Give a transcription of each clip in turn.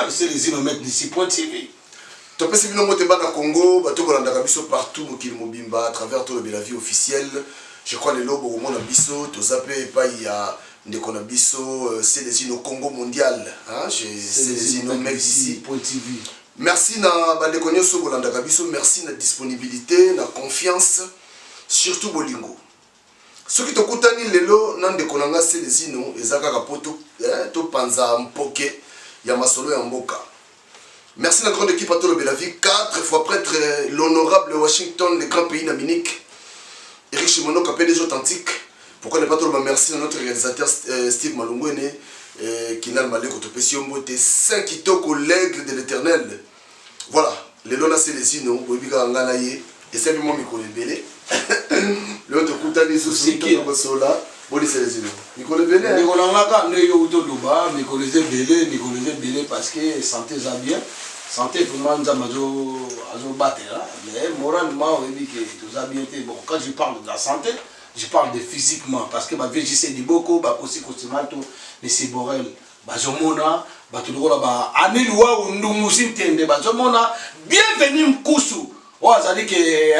mondial, c'est les innomètres d'ici.tv. Tu as vu le Teba na Congo, tu as partout à travers tout la vie officielle. Je crois que les lobes au monde abisso, tu as pas il y a des conabisso, c'est les inno Congo mondial, hein, c'est les innomètres d'ici.tv. Merci na bandekonyo so bolanda kabiso, merci na disponibilité, na confiance, surtout bolingo. Ce qui te coûte lelo nande konanga c'est les ino ezaka kapoto to panza mpoke ya masolo ya mboka. Merci la grande équipe à Tolo Belavi, 4 fois prêtre l'honorable Washington, le grand pays d'Amérique. Eric Chimono Capé des authentiques. Pourquoi ne pas trop merci à notre réalisateur Steve Malungwene qui n'a le malheur que tu 5 kitoko l'aigle de l'éternel. Voilà, les lona c'est les ino, Bobiga Nganaye, et c'est moi qui connais belé. L'autre Koutani Souci qui est là, Boli c'est les ino. Nicolas Belé. Nicolas Ngaka, ne yo to duba, Nicolas Belé parce que santé ça bien. Santé pour moi, nous avons battu. Mais moralement, on dit que tout ça bien. Bon, quand je parle de la santé, je parle de physiquement. Parce que ma vie, je sais du beaucoup, aussi costumato, mais c'est borel. Bazomona, batulora ba anilwa undumusi tende bazomona bienvenue mkusu. Oh, ça dit que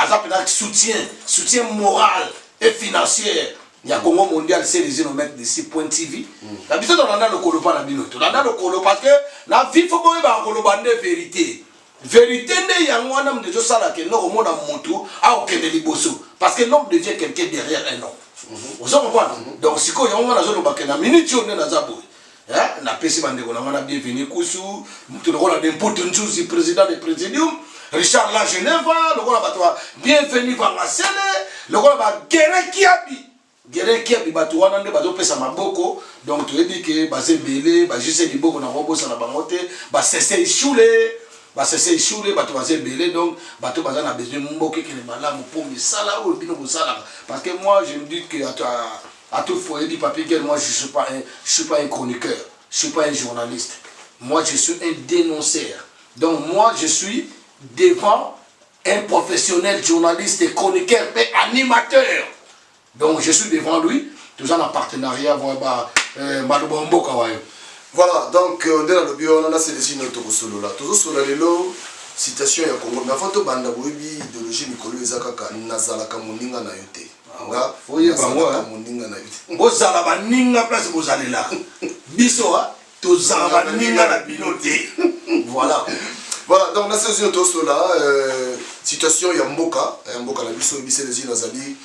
azapena soutien moral et financier. Il y a Congo mondial, c'est les innomètres d'ici.tv. La bise dans le colo pas la binoto. Dans le colo parce que la vie faut pas ba colo bande vérité. Vérité ne ya ngwana mdejo sala ke no mona muntu a okende liboso parce que l'homme devient quelqu'un derrière un homme. Vous comprenez? Donc si ko ya ngwana zo ba ke na minute on na zaboy. Hein, na pesi bande ko na ngwana bienvenue kusu, mutu ko na n'importe nzuzi président du présidium. Richard La Genève, le ko na batwa bienvenue Vangasele, le ko na ba Guérin Kiabi. Guérin Kiabi batu wana nde bazo pesa maboko, donc tu dis que ba zembele, ba jise liboko na robo sana bangote, ba cesser échouler. C'est choulé, donc bateau bazan a besoin de mboke qui est malade pour me sala ou bino sala parce que moi je me dis que à tout foyer du papier moi je suis pas un chroniqueur, je suis pas un journaliste. Moi je suis un dénonceur. Donc moi je suis devant un professionnel journaliste et chroniqueur et animateur. Donc je suis devant lui, tout ça en partenariat avec Malobombo Kawaii. Voilà, donc on est dans le bio, on a ces dessins de solo là. Toujours sur la lélo, citation ya Congo. Mais avant tout, banda boibi idéologie Mikolo Ezakaka nazala kamuninga na yote. Nga, foye bango kamuninga na yote. Bozala baninga place bozalela. Biso to zala baninga na binote. Voilà. Voilà, donc on a ces dessins de solo là, citation ya Mboka, Mboka la biso bise les îles nazali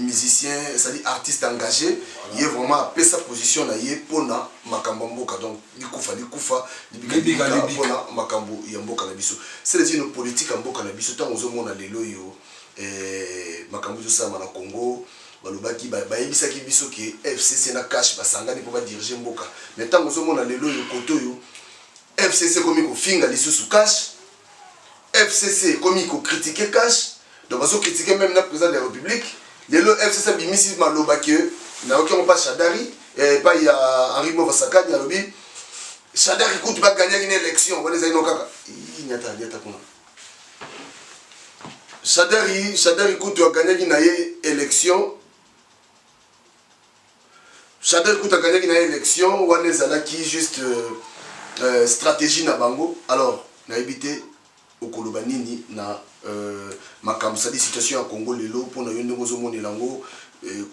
musicien, c'est-à-dire artiste engagé, il est vraiment à sa position là, il est pona makambo mboka donc likufa libika pona makambo ya mboka na biso. C'est les une politique en mboka na biso tant aux hommes on a lelo yo makambo zo sama na Congo balobaki ba yebisaki biso ki FCC na cash basangani pour ba diriger mboka. Mais tant aux hommes on a lelo yo koto yo FCC comme ko finga lisusu cash, FCC comme ko critiquer cash, donc baso critiquer même le président de la République. Le FCC bimisi maloba que na oki on pas Chadari et pas il y a Henri Movasaka il y a lobby Chadari quand tu vas gagner une élection on les a inokaka il n'y a ta kuna Chadari quand tu vas gagner une élection Chadari quand tu vas gagner une élection on les a qui juste stratégie na bango alors na éviter au Kolobanini na makambo ça dit situation à Congo lelo pour na yonde ngozo monelango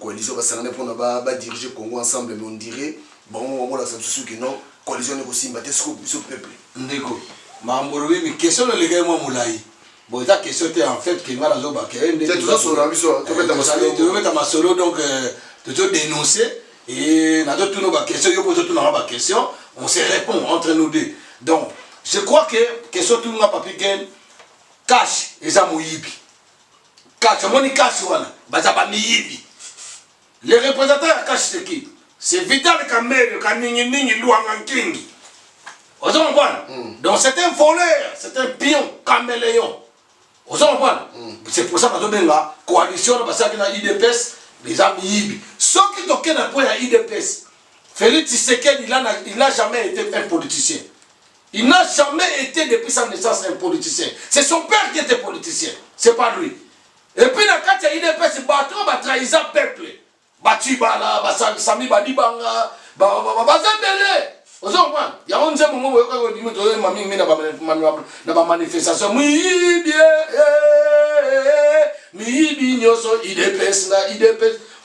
coalition basangane pour na ba diriger Congo ensemble mais on dirait bon on la sous que non coalition ne aussi mbaté ce peuple ndeko mambo oui mais question le gars moi moulai bon ta question était en fait que ngala zo ba ke ndeko c'est tout sur la mission tu mettre ma solo donc tu dénoncer et na tout nos ba question yo pose tout na ba question on se répond entre nous deux donc je crois que question tout na papier gain cash eza moyibi cash moni cash wana bazaba miyibi les représentants de cash c'est qui c'est Vital Kamerhe kaningi Luanga Nkingi vous comprenez donc c'est un voleur c'est un pion caméléon vous comprenez c'est pour ça que la coalition parce que na IDPS les amis ceux qui toquent na point à IDPS Félix Tshisekedi il n'a jamais été un politicien. Il n'a jamais été depuis sa naissance un politicien. C'est son père qui était politicien. C'est pas lui. Et puis, quand il y a des bateaux, il trahissent le peuple. Batibala, Sami Badibanga, Bazabele. ozo comprendre ya on nzembo mo boyoka ko dimo to mami ngi na ba manifestation miyibi nyoso idps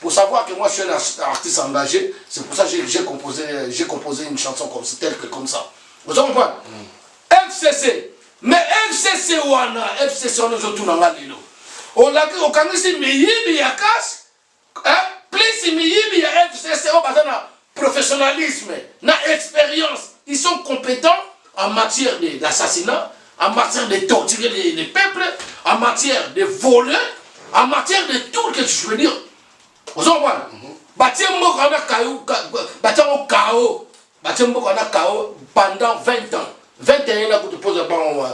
pour savoir que moi je suis un artiste engagé, c'est pour ça que j'ai composé une chanson comme ça, telle que comme ça. Vous comprenez? FCC, mais FCC wana je tourne en lilo. On l'a au Kangisi miyibi ya casse, plus miyibi ya FCC au bazana professionnalisme, na expérience, ils sont compétents en matière d'assassinat, en matière de torturer les peuples, en matière de voler, en matière de tout ce que je veux dire. Vous comprenez? Batembo kana kayo, batembo kana KO pendant 20 ans. 21 ans que tu poses pas en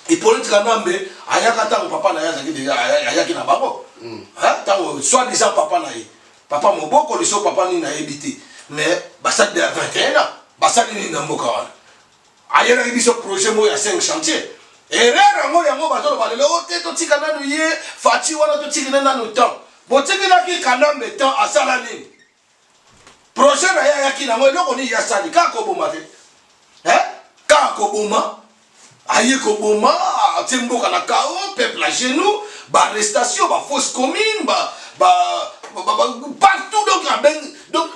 et politique kanambe ayaka tango papa na yazaki déjà ayaki na babo. Tango soit disant papa na papa moboko liso papa ni na ebité. Mais basa de 21 ans, basa ni na mboka wana. Ayera biso projet mo ya 5 chantiers. Erreur ngo yango bazo balelo oteto tika nanu ye fati wana to tika nanu temps. Botekela ki kanambe temps asala nini? Projet na ya yaki nango eloko ni ya sali ka ko boma te. Ka ko boma aye ko boma tembo kana KO peuple à genoux, ba arrestation, ba fausse commune, partout donc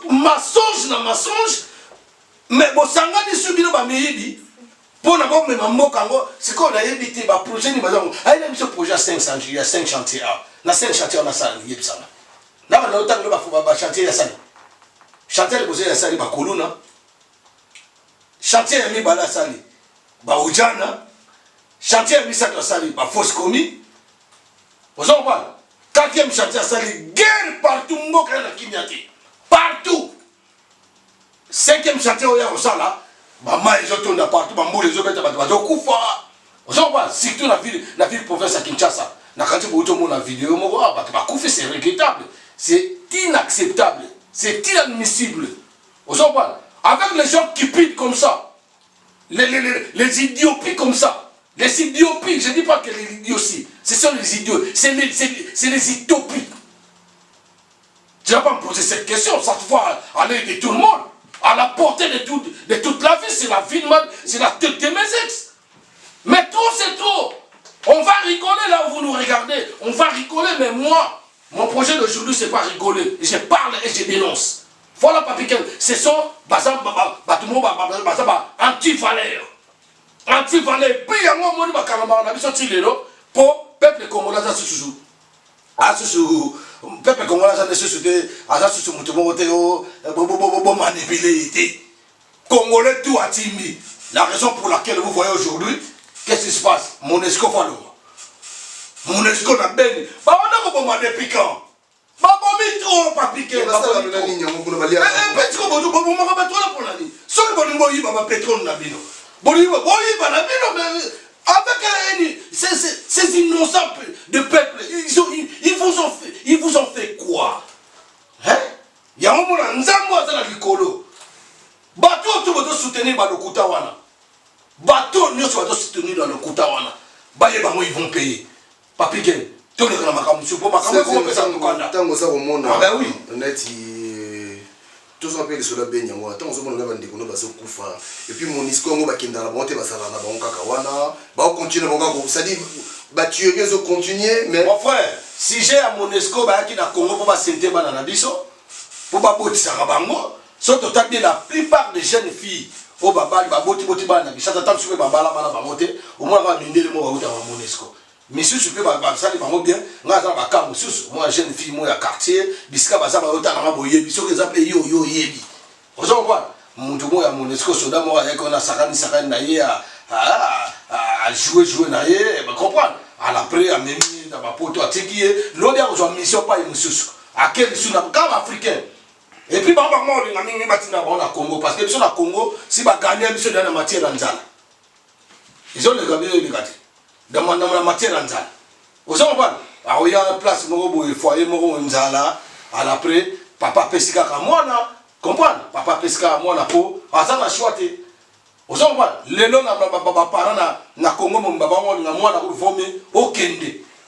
mensonge na mensonge. Mais bon sangani subino ba meyibi pour na bombe mboka ngo siko na yebité ba projet ni bazango ayina biso projet à 500 il y a 5 chantiers na 5 chantiers on a ça yebisana na ba autant que ba chantier ya ça chantier le besoin ya ça ba koluna chantier ya mi bala sali ba ujana chantier ya mi ça sali ba fausse commis vous en parlez 4e chantier sali guerre partout mboka na kinyati partout 5e chantier oya osala maman ils ont partout bambo les autres bato kufa ozoba surtout la ville province à Kinshasa na kanti boto mo na vidéo moko bato bakufa c'est regrettable c'est inacceptable c'est inadmissible ozoba avec les gens qui pident comme ça les idioties comme ça les idioties je dis pas que les idioties ce sont les idiots c'est les utopies tu vas pas me poser cette question ça te voit aller de tout le monde à la portée de toute la vie, c'est la vie de c'est la tête de mes ex. Mais trop, c'est trop. On va rigoler là où vous nous regardez. On va rigoler, mais moi, mon projet d'aujourd'hui, c'est pas rigoler. Je parle et je dénonce. Voilà, Papiken. Ce sont anti-valeurs. Anti-valeurs. Puis, il y a moi, on a vu sortir les lots pour peuple congolais, ça se joue. Ah, peuple congolais ça ne se soute à sous mutumo teo bo manipulé congolais tout a timbi la raison pour laquelle vous voyez aujourd'hui qu'est-ce qui se passe Monesco falo Monesco na beni ba on a bo ma depuis quand ba bo mi trop pas piquer ba bo na nini ngo bo balia petit ko bo mo ba to la pour la ni so bo ngo yi ba pétrole na bino bo yi ba na bino avec ces innocents de peuple, ils vous ont fait quoi? Hein? Il y a un moment où nous avons likolo. Bateau tout va soutenir dans le Koutawana. Bateau nous va soutenir dans le Koutawana. Baye bango ils vont payer. Papi Gen, tout le monde a monsieur pour ma caméra comment ça nous connaît. Tant que ça au monde. Ah ben oui. Honnête tous on appelle sur la baigne moi tant on a bande ko no baso kufa et puis mon isco ngo bakenda la bonté basala na bango kaka wana ba continuer bango ko ça dit ba tuer les continuer mais mon frère si j'ai à Monesco ba ki na Congo pour ba sentir bana na biso pour ba botisa bango so total bien la plupart des jeunes filles au baba ba boti bana biso tata sur ba bala bana ba monter au moins va mindele mo ba uta Monesco monsieur je peux ba ça les bango bien ngaza ba ka monsieur moi jeune fille moi à quartier bisika ba ça ba uta na boye biso les appeler yo yebi vous comprenez muntu mo ya Monesco soda mo ya ko na sakani na ye à jouer na ye ba comprendre à l'après à même dans ma poto à tikier l'autre a rejoint mission pas monsieur à quel sous na comme africain et puis ba moi on a mingi batina ba na Congo parce que biso na Congo si ba gagner biso dans la matière nzala ils ont les gars dans la matière nzala vous comprenez ah il y a une place mo boy foyer mo nzala à l'après papa pesika ka mwana comprendre papa pesika mwana po azana choité vous comprenez les noms na parents na Congo mo baba na mwana ko vomé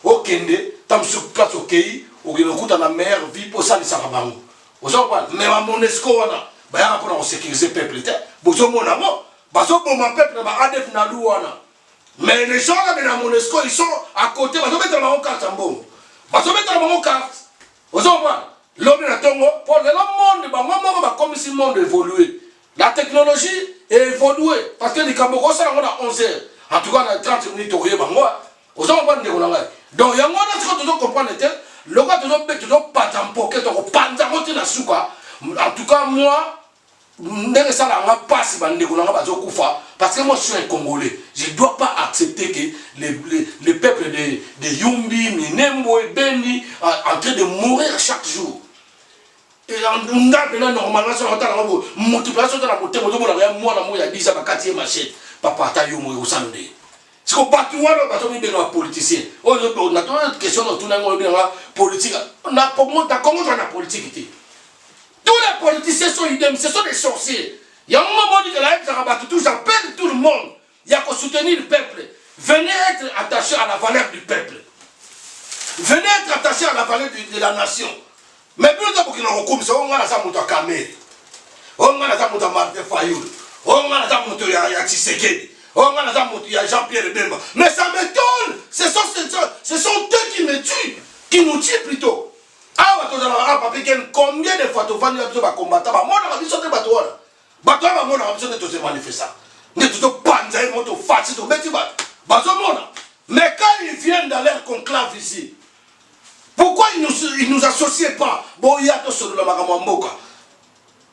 okende tam sur place okei okina kuta na meilleure vie pour ça les sarabango vous comprenez mais à Monesco wana bayaka mpona kosécuriser peuple te bozomona ngo bazoboma peuple ba ADF na louana. Mais les gens là de la Monesco ils sont à côté bazobetela bango carte ya mbongo bazobetela bango carte ozomona lobi na tongo pour le monde bango moko bakomisi monde évolué. La technologie est évoluée parce que likambo kosala ngo na 11h en tout cas na 30 minutes okoye bango ozomona ndeko na ngai. Donc yango na siko tozo comprendre te loka tozo pata mpoke to kopanza ngote na suka. En tout cas moi ndenge sala nga passe bandeko na nga bazokufa parce que moi je suis un Congolais. Je ne dois pas accepter que les peuples de Yumbi, Minembo et Beni en train de mourir chaque jour. Et on a normalement sur la motivation de la montée, moi la a dit à ma quatrième machette, papa ta yomo au samedi. C'est qu'on bat tout le bateau de politicien. On a une question de tout le politique. On a comment on a politique. Tous les politiciens sont idem, ce sont des sorciers. Il y a un moment où j'appelle tout le monde. Il y a qu'à soutenir le peuple. Venez être attaché à la valeur du peuple. Venez être attaché à la valeur de la nation. Mais plus de beaucoup de comme ça, on a ça monte à Kamel. On a ça monte à Martin Fayoul. On a ça monte à Tshisekedi. On a ça monte à Jean-Pierre Bemba. Mais ça m'étonne. Ce sont eux qui me tuent. Qui nous tuent plutôt. Ah, combien de fois tu vas combattre? Mais quand ils viennent dans leur conclave ici, pourquoi ils nous associent pas?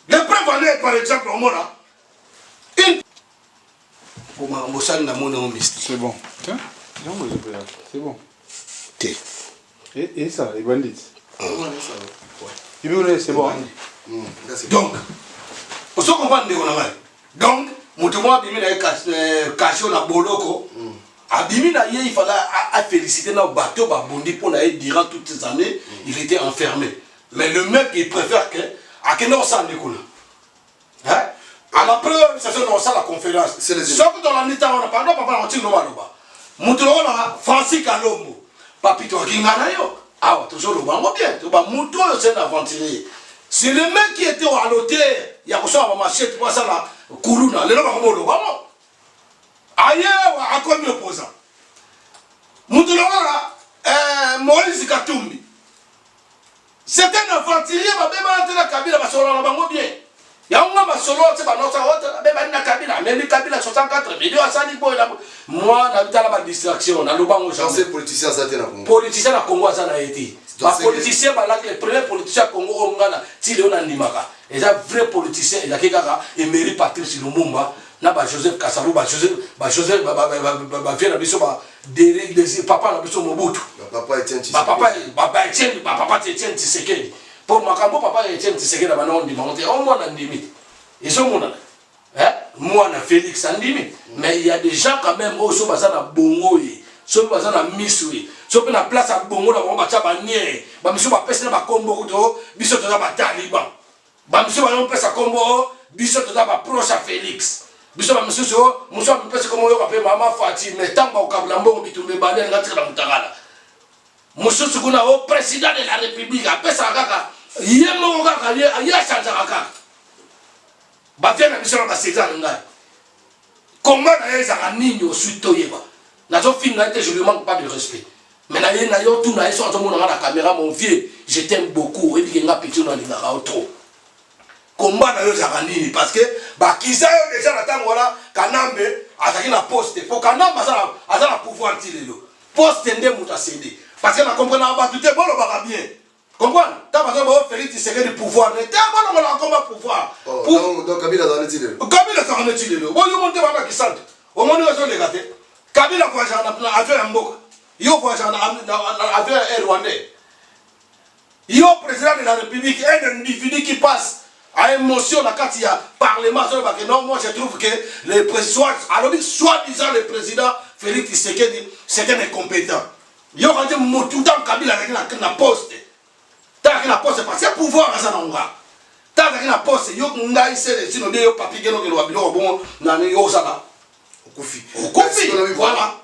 Les preuves en est, par exemple, au Mona. C'est bon. C'est bon. Et ça, les bandits? C'est bon. Donc, on se comprend de quoi. Donc, moi, caché na boloko. Abimina, il fallait féliciter nos bateaux, Bondi pour durant toutes ces années, il était enfermé. Mais le mec, il préfère que, à quel moment ça hein? À la preuve, c'est ça la conférence. C'est que dans la nita, on a parlé, papa, on tire le maloba. Moutourola, Francis Kalombo, Papito Kinganayo. Ah, toujours le bango bien. Moutou, c'est un aventurier. C'est le mec qui était à l'hôtel, il y a besoin de machette pour ça là, Koulouna, le bango le bango. Ailleurs, à quoi mieux opposant? Moutourola, Moïse Katumbi. C'est un aventurier, mais la Kabila va sur la bango bien. Il y a un solo, c'est pas notre autre, mais Kabila, mais Kabila 64, mais il y a ça, moi, on a la distraction, on a le bango. Ancien politicien, ça a été la Congo. Politicien à Congo, ça a été. Les politiciens, les premiers politiciens à Congo, ils sont vrais politiciens, ils méritent Patrice Lumumba, Joseph Kassabou, Joseph, papa Mobutu. Papa Etienne Tshisekedi. Pour ma cambo, papa Etienne Tshisekedi, on dit, moi, on dit, ils sont mon moi, on a Félix Andimi. Mais il y a des gens quand même, au Sobazana Bongo, so bazana misui so pe na place à bongo na ba cha ba nie ba miso ba pesa ba kombo to biso to ba taliban ba miso ba on pesa kombo biso to ba proche à Félix biso ba miso so muso ba pesa kombo yo ka pe mama Fati mais tamba o kabla mbongo bitumbe ba ndela ngatra mutagala muso kuna o président de la République a pesa kaka yemo kaka ya chanja kaka ba vient na biso na César ngai comment na yeza kaninyo suito yeba. Je ne lui manque pas de respect. Mais sur la caméra, mon vieux, je t'aime beaucoup. Et puis, il y a petit dans les trop. Combat parce que, déjà la Kanambe, attaqué la poste. Pour Kanambe, a la pouvoir tirer le. Poste n'est pas cédé. Parce que la comprendre, tout est bon, on va bien. Comprends? Tu as besoin de Félix Tshisekedi de pouvoir. Tu as besoin de combat pouvoir. Donc, Kabila dans le tiré. Kabila dans le tiré. Bon, il monte dans la qui sente. Au moins, nous sommes les gâtés. Kabila voyage en affaire Mboka. Yo voyage en affaire rwandais. Yo président de la République, un individu qui passe à émotion dans le Parlement. Non, moi je trouve que le président, soi-disant le président Félix Tshisekedi, c'est un incompétent. Yo quand dit tout le temps Kabila avec la poste. T'as la poste parce qu'il y a pouvoir à Zanonga. T'as la poste, yo ngai c'est sinon yo papier que nous avons bon na yo ça. Voilà.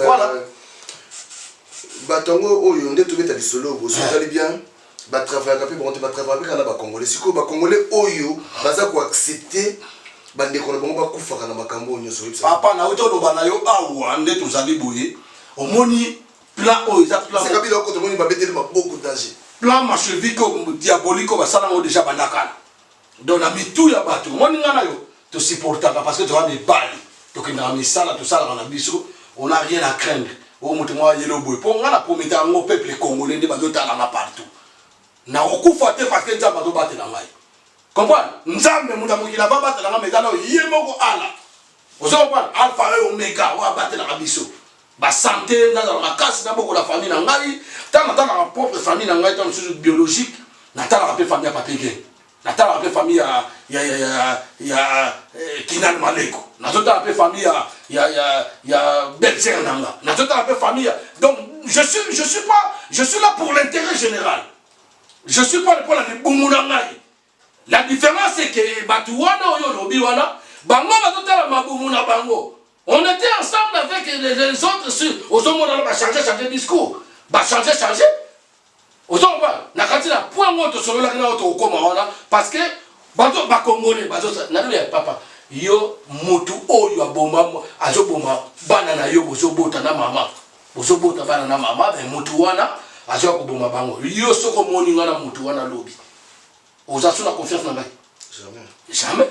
Voilà. Batongo oyo nde tobeta lisolo bosotali bien batravaillaka mpe bango te batravaillaka mpe kana bacongolais sikoyo bacongolais oyo baza koaccepte bandeko na bango bakufaka na makambo oyo nyonso papa nauti oloba na yo awa nde tozali boye omoni plan oyo eza kabila oko tomoni babeteli maboko danger plan machevike diabolique basala yango déjà bandakala donc na mitu ya bato omoni nga na yo tosupportaka parce que toza mibali tokendaka misala tosalaka na biso on a rien à craindre oyo moto moko ayeli oboye mpo nga na promete yango peuple congolais nde bazotalanga partout nakokufa te parce que nzambe azobatela ngai comprendre nzambe moto mokili ava batela ngai meza nayo ye moko ala ozo comprendre alpha e omega oyo abatelaka biso basante nazala makasi nabokola famille na ngai ntango natalaka propre famille na ngai ntango mosusu biologique natalaka mpe famille ya papege natalaka mpe famille ya Kinan Maleko nazotala mpe famille ya Belzer nanga nazotala mpe famille donc je suis là pour l'intérêt général. Je suis pas le problème de Boumounangaï. La différence c'est que Batouana ou Yolobi wana, Bango va ma Boumouna Bango. On était ensemble avec les autres sur aux hommes on va changer discours. Bah changer. Aux hommes nakati na point moto sur la kina auto koma wana parce que bato ba congolais bato na le papa yo mutu oyo abomba azoboma bana na yo bozobota na mama. Bozobota bana na mama mais mutu wana azo ko boma bango yo soko moni ngana mutu wana lobi oza suna confiance na ngai jamais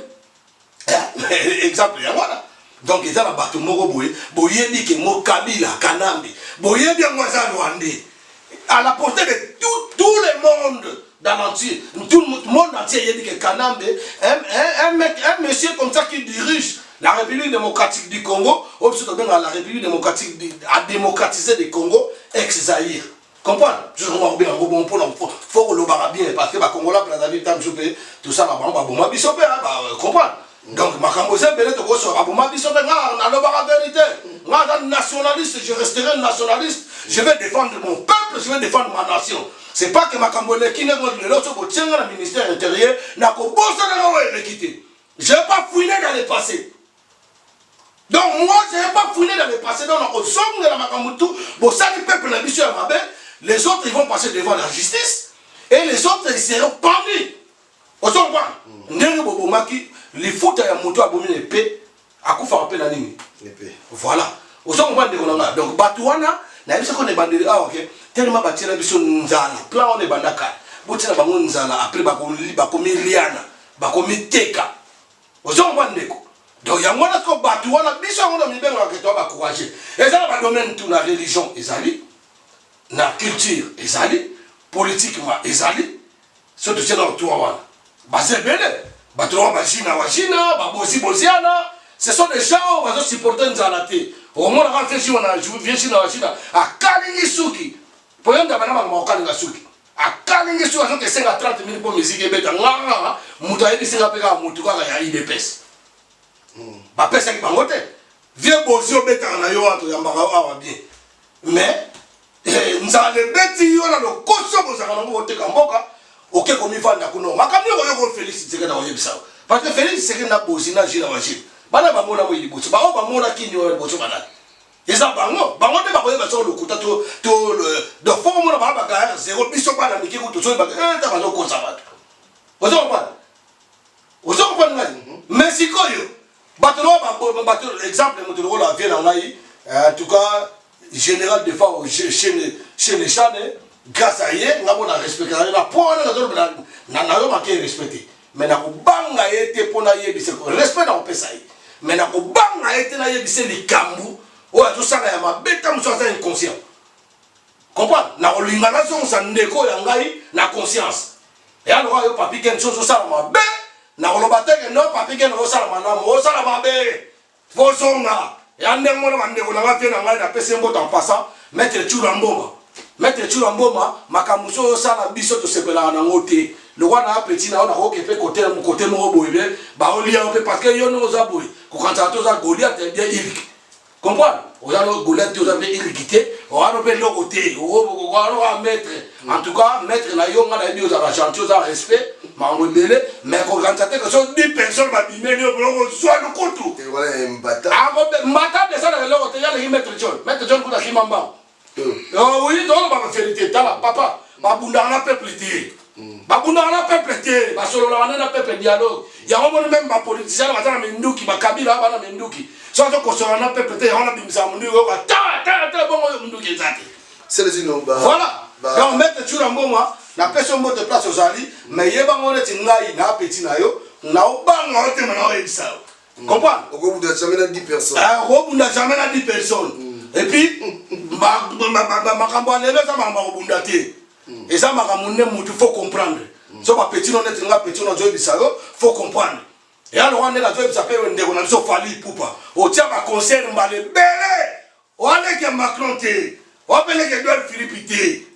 exemple ya wana donc ils ont battu moko boye boyebi ke mo Kabila Kanambe boyebi ngo za Rwandais à la portée de tout le monde dans l'entier tout le monde entier yebi ke Kanambe un monsieur comme ça qui dirige la République démocratique du Congo ou plutôt bien la République démocratique a démocratisé le Congo ex-Zaïre. Comprendre? Je comprends bien, faut que le bien parce que les Congolais, tout ça, comprendre? Donc, nationaliste, je resterai nationaliste, je vais défendre mon peuple, je vais défendre ma nation. C'est pas que ma Cambodge qui n'est pas le ministère intérieur, n'a pas quitté. Je ne vais pas fouiner dans le passé. Donc, moi, je ne vais pas fouiner dans le passé. Donc, on somme de la Makamoutou, bon, ça, le peuple n'a pas à ma les autres ils vont passer devant la justice et les autres ils seront pendus. Vous comprenez? Les foot à moto à bomber l'épée à coup faire appel à l'ennemi. Voilà. Vous comprenez? Donc Batouana, n'a pas qu'on est bandé. Ah ok. Tellement bâti la mission nzala. Plan on est bandaka. Bouti la bango nzala. Après bakomi liana, bakomi teka. Vous comprenez? Donc il y a moins de Batouana. Mission on a mis bien que toi va courager. Et ça va domaine tout la religion ezali. Na culture ezali politiquement ezali surtout c'est dans toi wana bazebele batro bashina washina baboziana ce sont des gens qui supporter nzalate au moins la réflexion on a joué china washina akalingi suki pour yanda bana ba okalinga suki akalingi suki donc c'est 30 000 pour musique beta nganga muta yedi singa peka mutu kaka ya IDPS ba pesa ki bangote vieux bozio beta na yo ato yambaka awa bien mais nzale beti yo na lokoso bozaka nango oteka mboka oke komi vanda kuno makambi ko Félix Tshisekedi oyebisa parce que Félix Tshisekedi na bosi na jina washi bana bamona mo yiboso ba o bamona kini yo boso bana eza bango te ba koyeba so lokuta to de forme na ba ga zéro biso bana miki ko to so ba ta ba ko sa ba ozo ko ngani Mexico yo batolo ba exemple mo to la vie na ngai en tout cas général de fois chez les chans grâce à yé n'a pas respecté la pour n'a pas respecté mais n'a pas banga été pour na yé respect dans le pays mais n'a pas banga été na yé les cambu ou à tout ça na ma bêta nous sommes inconscients comprendre n'a pas l'ingénieur ça ndeko yangai na conscience et alors yo papi ken chose ça ma bé n'a pas le bataille non papi ken ça ma na mo ça ma bé faut songa et en dernier moment on a fait un gars qui en passant mettre Tchula Mboma makamuso sala biso to sepela na ngote le wana petit na on a occupé côté mo boybe ba olia parce que yo no za boy ko kanta to za Goliath bien il comprendre o ya no Goliath to za bien irrité o ano pe lo côté o a mettre en tout cas mettre na yo ngana bio za chantier za respect ma ngolele mais ko kanta te que so 10 personnes ma bimeli o blo soit le kotu et voilà mbata mbata de ça le côté ya le mettre John kuta kimamba oui, donc ma vérité, papa, babunda na peuple té. Babunda na peuple té, basolola na peuple dialogue. Ya on même ba politicien ba na menduki ba kabila ba na menduki. So to kosola na peuple té, on a bimisa mundu ko ta bon menduki zate. C'est les innomba. Voilà. Donc mettre tu mboma na personne mot de place aux ali, mais yeba ngone tingai na petit na yo, na obanga ote na o ebisa. Comprends? Au bout de jamais 10 personnes. Ah, au bout de jamais 10 personnes. Et puis makambo lelo ça mamba obunda té. Et ça makamunne mutu faut comprendre. So ba petit non etinga petit no joyi bisayo, faut comprendre. Et alors on est là joyi bisape ndeko na biso fali poupa. O tia ba concert mbale belé. O ale ke Macron té. O appelle que Edouard Philippe té.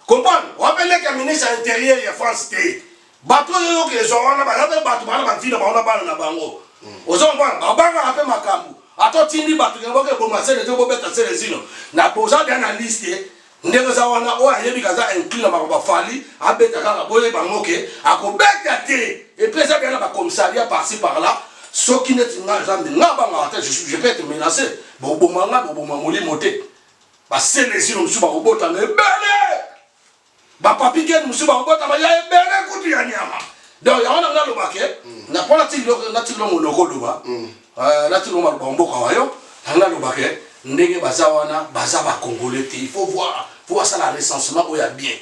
Comprendre? On appelle que ministre intérieur de France té. Bato yo ke zo wana ba la bato ba na fina ba ona ba na bango. Ozo mbana ba banga ape makambu. Ato tindi bato ke boke boma sele to bobeta sele zino. Na poza de analyste ndeko za wana o ayebi kaza inclure na ba fali abeta kaka boye bango ke akobeta té. Et puis ça bien na ba commissariat par-ci par-là. Ce qui n'est pas jamais ngabanga je peux être menacé. Bo bomanga bo bomamoli moté. Ba sele zino msuba robota ne belé. Ba papi gen musuba robota ba ya belé kutu ya nyama. Donc ya wana ngalo baké na pona tilo monoko loba. Na tilo ma bomboka wayo ngalo baké ndenge bazawana bazaba congolais té. Il faut voir ça la recensement où il y a bien.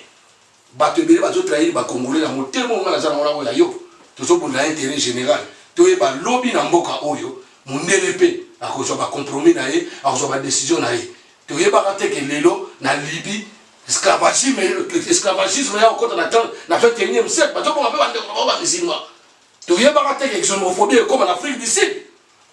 Ba te belé ba zo trahir ba congolais na motemo ngala za na wana yo. Tozo bunda intérêt général. Toye ba lobby na mboka oyo mundele pe akozwa ba compromis na ye, akozwa ba décision na ye. Toye ba raté que lelo na Libye esclavagisme ya okota na 21e siècle bato bonga pe bande ko ba musulman. Toye ba raté que xénophobie comme en Afrique du Sud.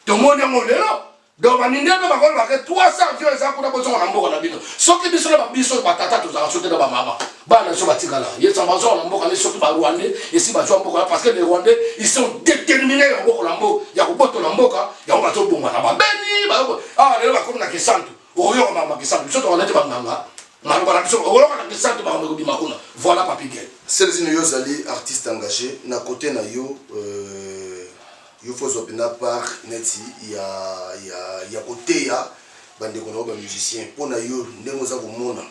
To monde ngolelo. Donc banindelo ba ko ba ke 300 vieux za ko na bozo na mboka na bino. Soki biso na biso batata to za sote na ba mama. Bana so batikala. Yesa bazo na mboka ne soki ba Rwandais et si bazo mboka parce que les Rwandais ils sont déterminés ya mboka na mboka ya koboto na mboka ya bazo bomba na ba beni ba ah lelo ba ko na kesantu. Oyo mama kesantu. Biso to on était banganga. Voilà Papi Gueye. Celles yo zali artiste engagé na côté na yo yo faut opérer par neti ya côté ya bande ko ba musicien pona yo ndemo za ko mona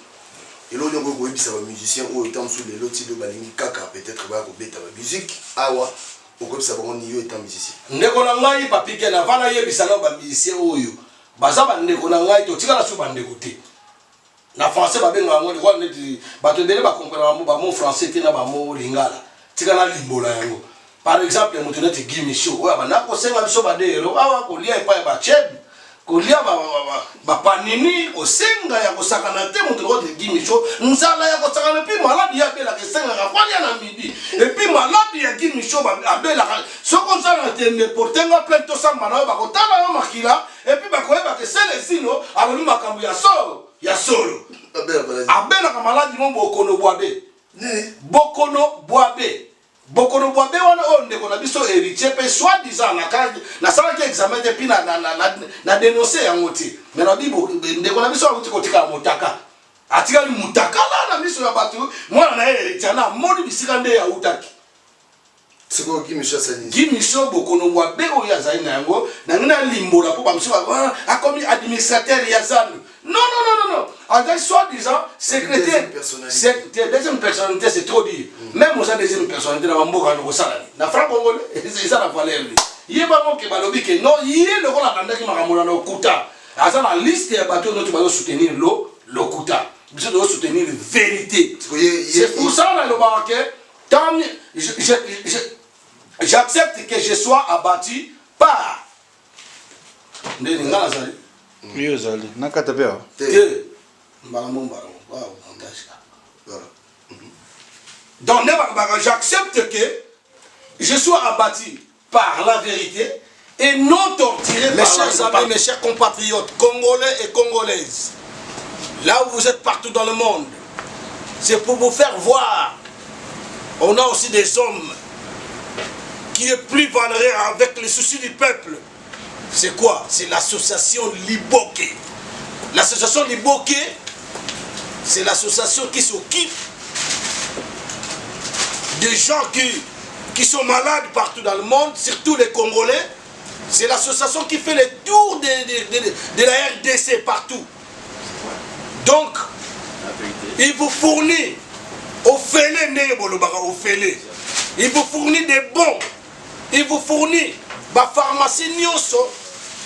elo nyongo ko ebisa ba musicien o etam sous les lotis de balingi kaka peut-être ba ko beta ba musique awa o ko ebisa ba ngoni yo etam musicien ndeko na ngai Papi Gueye na vana yebisa na ba musicien oyo baza ba ndeko na ngai to tika la so bande côté. Na français ba benga ngo ko neti bato bele ba comprendre ba mo français te na ba mo lingala tika na limbola yango par exemple mo tenete Guy Michaud oya ba na ko senga biso ba dero awa ko lia epa ba cheb ko lia ba panini ko senga ya ko sakana te mo tenete Guy Michaud nzala ya ko sakana pi maladi ya bela ke senga ka kwali na midi et puis maladi ya Guy Michaud ba abela so ko nzala te ne portenga plein to samba na ba ko tala yo makila et puis ba ko eba ke sele sino alo ni makambu ya so ya solo abela ka maladi mo bokono boabe bokono boabe wana on ndeko na biso héritier pe soit disant na sala ki examen de pina na dénoncer yango ti mais na bibo ndeko na biso akuti kotika motaka atika ni mutaka la na biso ya batu mwana na héritier na modi bisika nde ya utaki siko Guy Michaud sani Guy Michaud bokono boabe o ya zaina yango na ngina limbola po ba mso ba akomi administrateur ya zanu. Non. Avec soi-disant secrétaire. Deuxième personnalité, c'est trop dire. Même aux deuxième personnalité, dans Mboka, dans Salani. Dans franc-congolais, c'est ça la valeur. Il y a pas qui balobi que non, il y a le rôle à qui m'a ramené au Kouta. À ça, la liste des bateaux, nous devons soutenir le Kouta. Nous devons soutenir la vérité. C'est pour ça, là, le Marocain, j'accepte que je sois abattu par. Yo zali nakata pea donc j'accepte que je sois abattu par la vérité et non torturé par mes chers amis, mes chers compatriotes congolais et congolaises, là où vous êtes partout dans le monde, c'est pour vous faire voir on a aussi des hommes qui est plus valeureux avec les soucis du peuple. C'est quoi? C'est l'association Liboké. L'association Liboké, c'est l'association qui s'occupe des gens qui sont malades partout dans le monde, surtout les Congolais. C'est l'association qui fait le tour de la RDC partout. Donc, il vous fournit Ophélie n'est bolobaka Ophélie. Il vous fournit des bons. Il vous fournit ba pharmacie nyoso.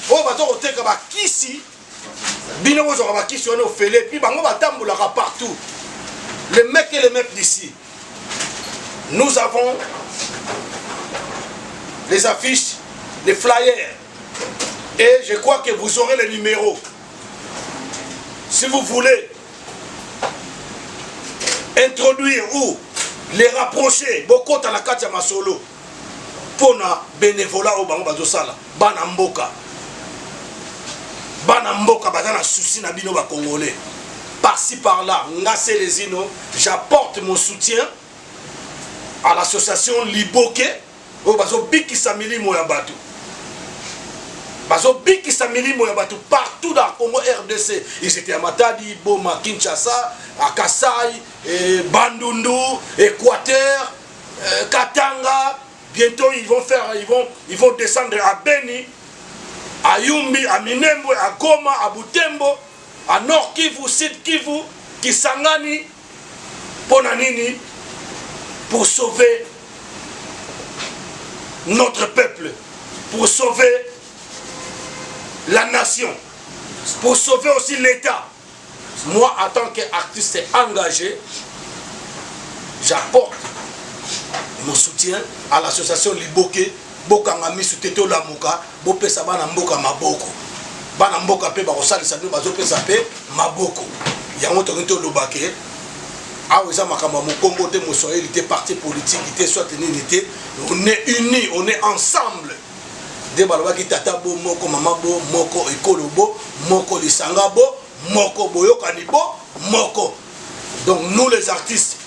Oh bato oteka ba kisi. Bino bozo ba kisi on Ophélie puis bango batambolaka partout. Les mecs et les mecs d'ici. Nous avons les affiches, les flyers. Et je crois que vous aurez les numéros. Si vous voulez introduire ou les rapprocher, beaucoup dans la carte de Masolo, pour na bénévolat au bango bazosala, bana mboka. Bana mboka bazana souci na bino ba congolais. Par-ci par-là, ngase les ino, j'apporte mon soutien à l'association Liboke, au bazo biki samili moyabatu. Bazo biki samili moyabatu partout dans le Congo RDC. Ils étaient à Matadi, Boma, Kinshasa, à Kassai, Bandundu, Équateur, Katanga. Bientôt ils vont descendre à Beni, à Yumbi, à Minembwe, à Goma, à Butembo, à Nord Kivu, Sud Kivu, Kisangani, Ponanini, pour sauver notre peuple, pour sauver la nation, pour sauver aussi l'État. Moi, en tant qu'artiste engagé, j'apporte mon soutien à l'association Liboke, Bokangami Souteto Lamuka, Bopesa Bana Mboka Maboko. Bana Mboka Pe Barosali Sanu Bazopesa Pe Maboko. Yango Tonito Lobake. Ah oui, ça m'a mon Congo de Moussoïl, il était parti politique, il était soit unité. On est unis, on est ensemble. Des balobaki tatabo, moko mamabo, moko ekolobo, moko lisangabo, moko boyo kanibo, moko. Donc nous les artistes,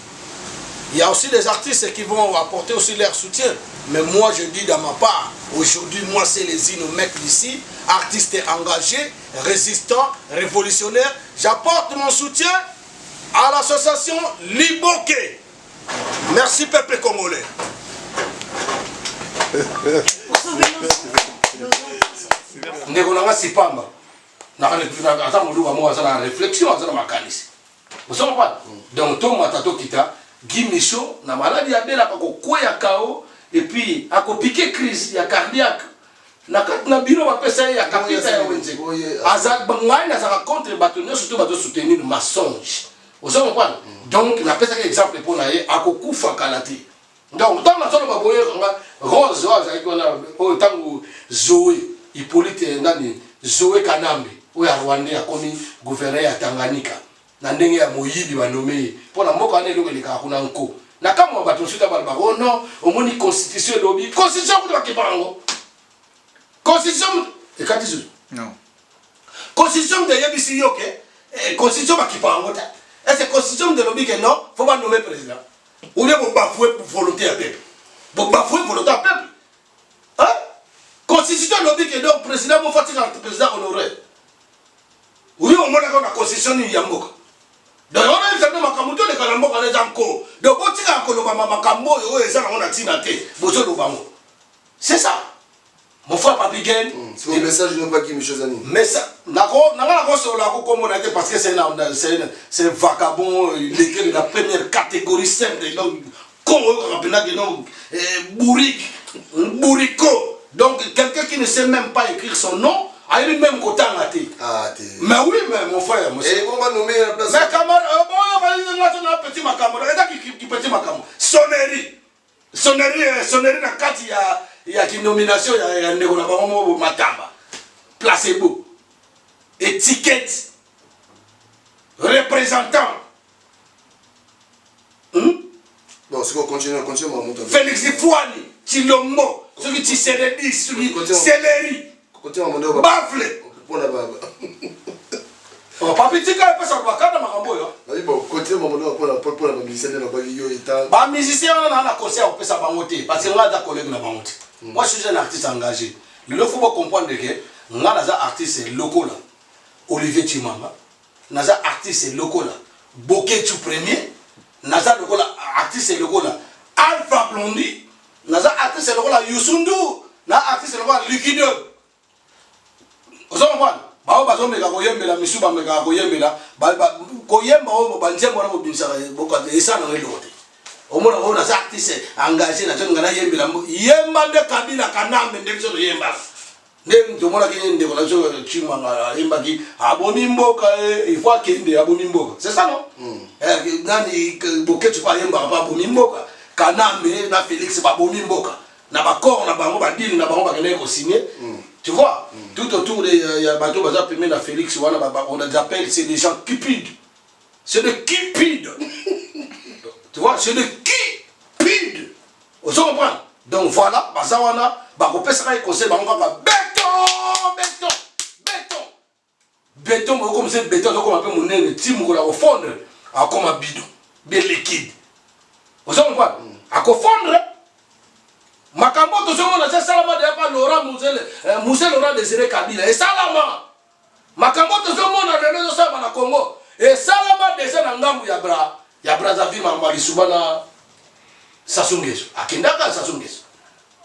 il y a aussi des artistes qui vont apporter aussi leur soutien. Mais moi je dis dans ma part, aujourd'hui moi c'est les mecs d'ici, artistes engagés, résistants, révolutionnaires. J'apporte mon soutien à l'association Liboke. Merci peuple congolais. Ndeko nanga sipamba. Na ata moluba mo azala réflexion azala makanisi. Vous savez pas? Donc to matato kita Guy Michaud na maladie ya bela ko kwea kao et puis akopike crise ya cardiaque. Na kat na biro ba pesa ya kapita ya wenze. Azak bangai na za contre batonyo surtout bato soutenir le mensonge. Vous savez pas? Donc la pesa exemple pour naie akokufa kalati. Donc tant na solo baboye Rose avec on a autant Zoé Hippolyte nani Zoé Kanambe ou ya Rwanda ya komi gouverneur ya Tanganyika na ndenge ya moyibi banome pour la moko ane lokele ka kuna nko na kama bato suta balba oh non omoni constitution lobi constitution kutoka kibango constitution et quand dis non constitution de yebisi yoke constitution ba kibango ta est-ce constitution de lobi que non faut pas nommer président ou bien pour bafouer pour volonté à peuple pour bafouer volonté à peuple hein constitution lobi que donc président mo fatira président honoré oui on mona ko na constitution ni yamboka donc on a examiné makamuto de kalamboka les anko donc botika ko lo makambo yo eza na tina te bozo lo bango c'est ça mon frère Papigen c'est un message non pas qui me chose ani mais ça nako nanga ko so la ko komona te parce que c'est vagabond l'écrit de la première catégorie simple donc comme on rappelle que non bourrico donc quelqu'un qui ne sait même pas écrire son nom a lui-même côté ah mais oui mais mon frère monsieur et on va nommer la place mais camarade bon petit macambo et qui petit macambo sonnerie na kati ya ki nomination ya ndeko na bango matamba placebo étiquette représentant bon c'est qu'on continue mon montant Félix Fouani Chilombo celui qui Céleri celui Céleri continue mon montant bafle pour la baba oh papitika pesa kwa kada makambo yo oui bon continue mon montant pour la musicien na ba yo eta ba musicien na concert au pesa bangote parce que nga da collègue na bangote moi je suis un artiste engagé il faut comprendre que nga na za artiste local là Olivier Chimamba na za artiste local là Boketu premier na za local artiste local là Alpha Blondy na za artiste local là Yusundu na artiste local Liquido. Vous comprenez? Bah bao bazo meka koyembela misuba meka koyembela koyemba o banzembo na bobinsa boka esana ngelote omona ona za artiste engagé na tonga na yembela yemba nde kabila kanambe nde biso yemba nde tomona kinye nde kona zo chimanga yemba ki abomi mboka il faut kende abomi mboka c'est ça non nani boketu pa yemba pa abomi mboka kanambe na Félix ba abomi mboka na ba corps na bango ba deal na bango ba kene ko signer. Tu vois, tout autour il y a bateau bazar permis na Félix on les appelle c'est des gens cupides. C'est des cupides. Tu vois, c'est des cupides. Vous comprenez? Donc voilà, bazawana ba ko pesa ka conseil bango ba béton comme c'est béton comme un peu mon nez tim ko la fondre à comme un bidon, bien liquide. Vous comprenez? À ko fondre makambo to somona c'est salama de pas Laurent Moussel Laurent Désiré Kabila et salama makambo to somona le no sa na Congo et salama déjà na ngambu ya Brazzaville mambali subana Sassou Nguesso akendaka Sassou Nguesso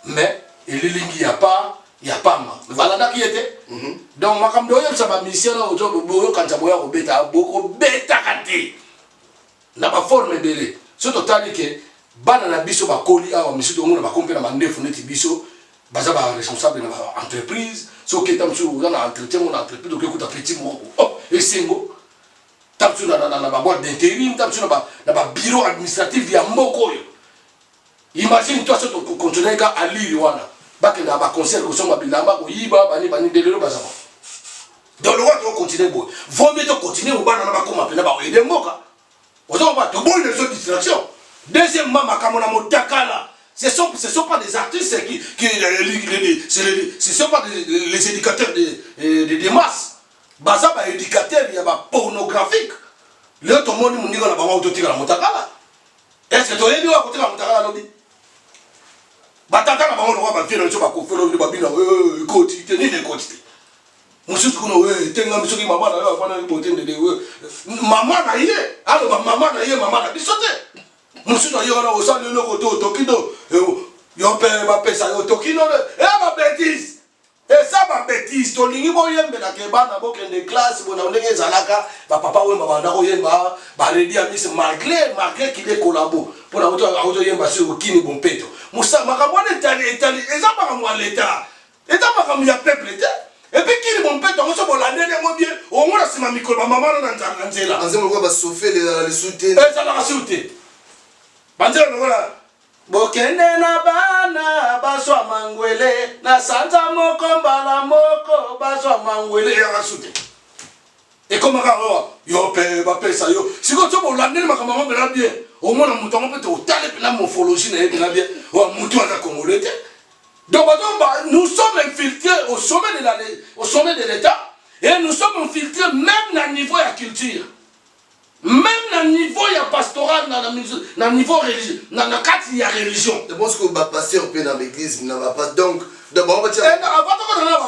mais elilingi ya pas ma valanda qui était donc makambo yo ça ba mission na ozo boyo kanza boya ko beta kati na ba forme belé ce total que bana na biso ba koli awa misuto ngona ba kompena mandefu neti biso baza ba responsable na entreprise so ke tamsu na entretien mon entreprise donc écoute petit moko oh esengo tamsu na ba boîte d'intérim tamsu na ba bureau administratif ya mboko yo imagine toi ce to continuer ka ali wana ba ke na ba conseil ko somba bilamba ko yiba bani delelo baza donc le roi doit continuer bon vaut mieux de continuer bana na ba koma pena ba aider mboka ozo ba to bon les autres distractions. Deuxièmement, ce sont pas des artistes ce sont pas les éducateurs de masse. Baza ba éducateur il y a ba pornographique. Le tout le monde nous dit qu'on a pas autotique la motakala. Est-ce que tu as dit wa côté la motakala lobi? Batata na bango ba filo so ba ko filo ba bina côté ni de côté. Mususu kuno tenga misuki mama na yo fana botende de mama na ye. Alors mama na ye mama na bisote. Monsieur yo na osali le koto tokido yo pe ba pesa yo tokido e ba bêtise et ça ba bêtise to lingi bo yembe na ke bana bo kende classe bo na ndenge zalaka ba papa we ba banda ko yemba ba redi amis malgré qu'il est collabo pour na auto yemba sur kini bon peto musa makambo na tali eza ba mo l'état eta ba ya peuple et puis kini bon peto on so bolande ngo bien on ngona sima mikolo ba mama na nzela anzemo ko ba sauver les soutes ça la soute banzela ngola bokende na bana baswa mangwele na sanza moko mbala moko baswa mangwele ya rasute et comme ka yo pe ba pesa yo siko to bolande makambo mbela bien au moins na muto ngopete o tale la morphologie na bien bien o muto aka congolais donc nous sommes infiltrés au sommet de l'état et nous sommes infiltrés même na niveau ya culture. Même dans le niveau pastoral, dans le niveau religieux, dans le cadre de la religion. Je pense que va passer un peu dans l'église, il n'a pas. Donc, d'abord, on va dire. Avant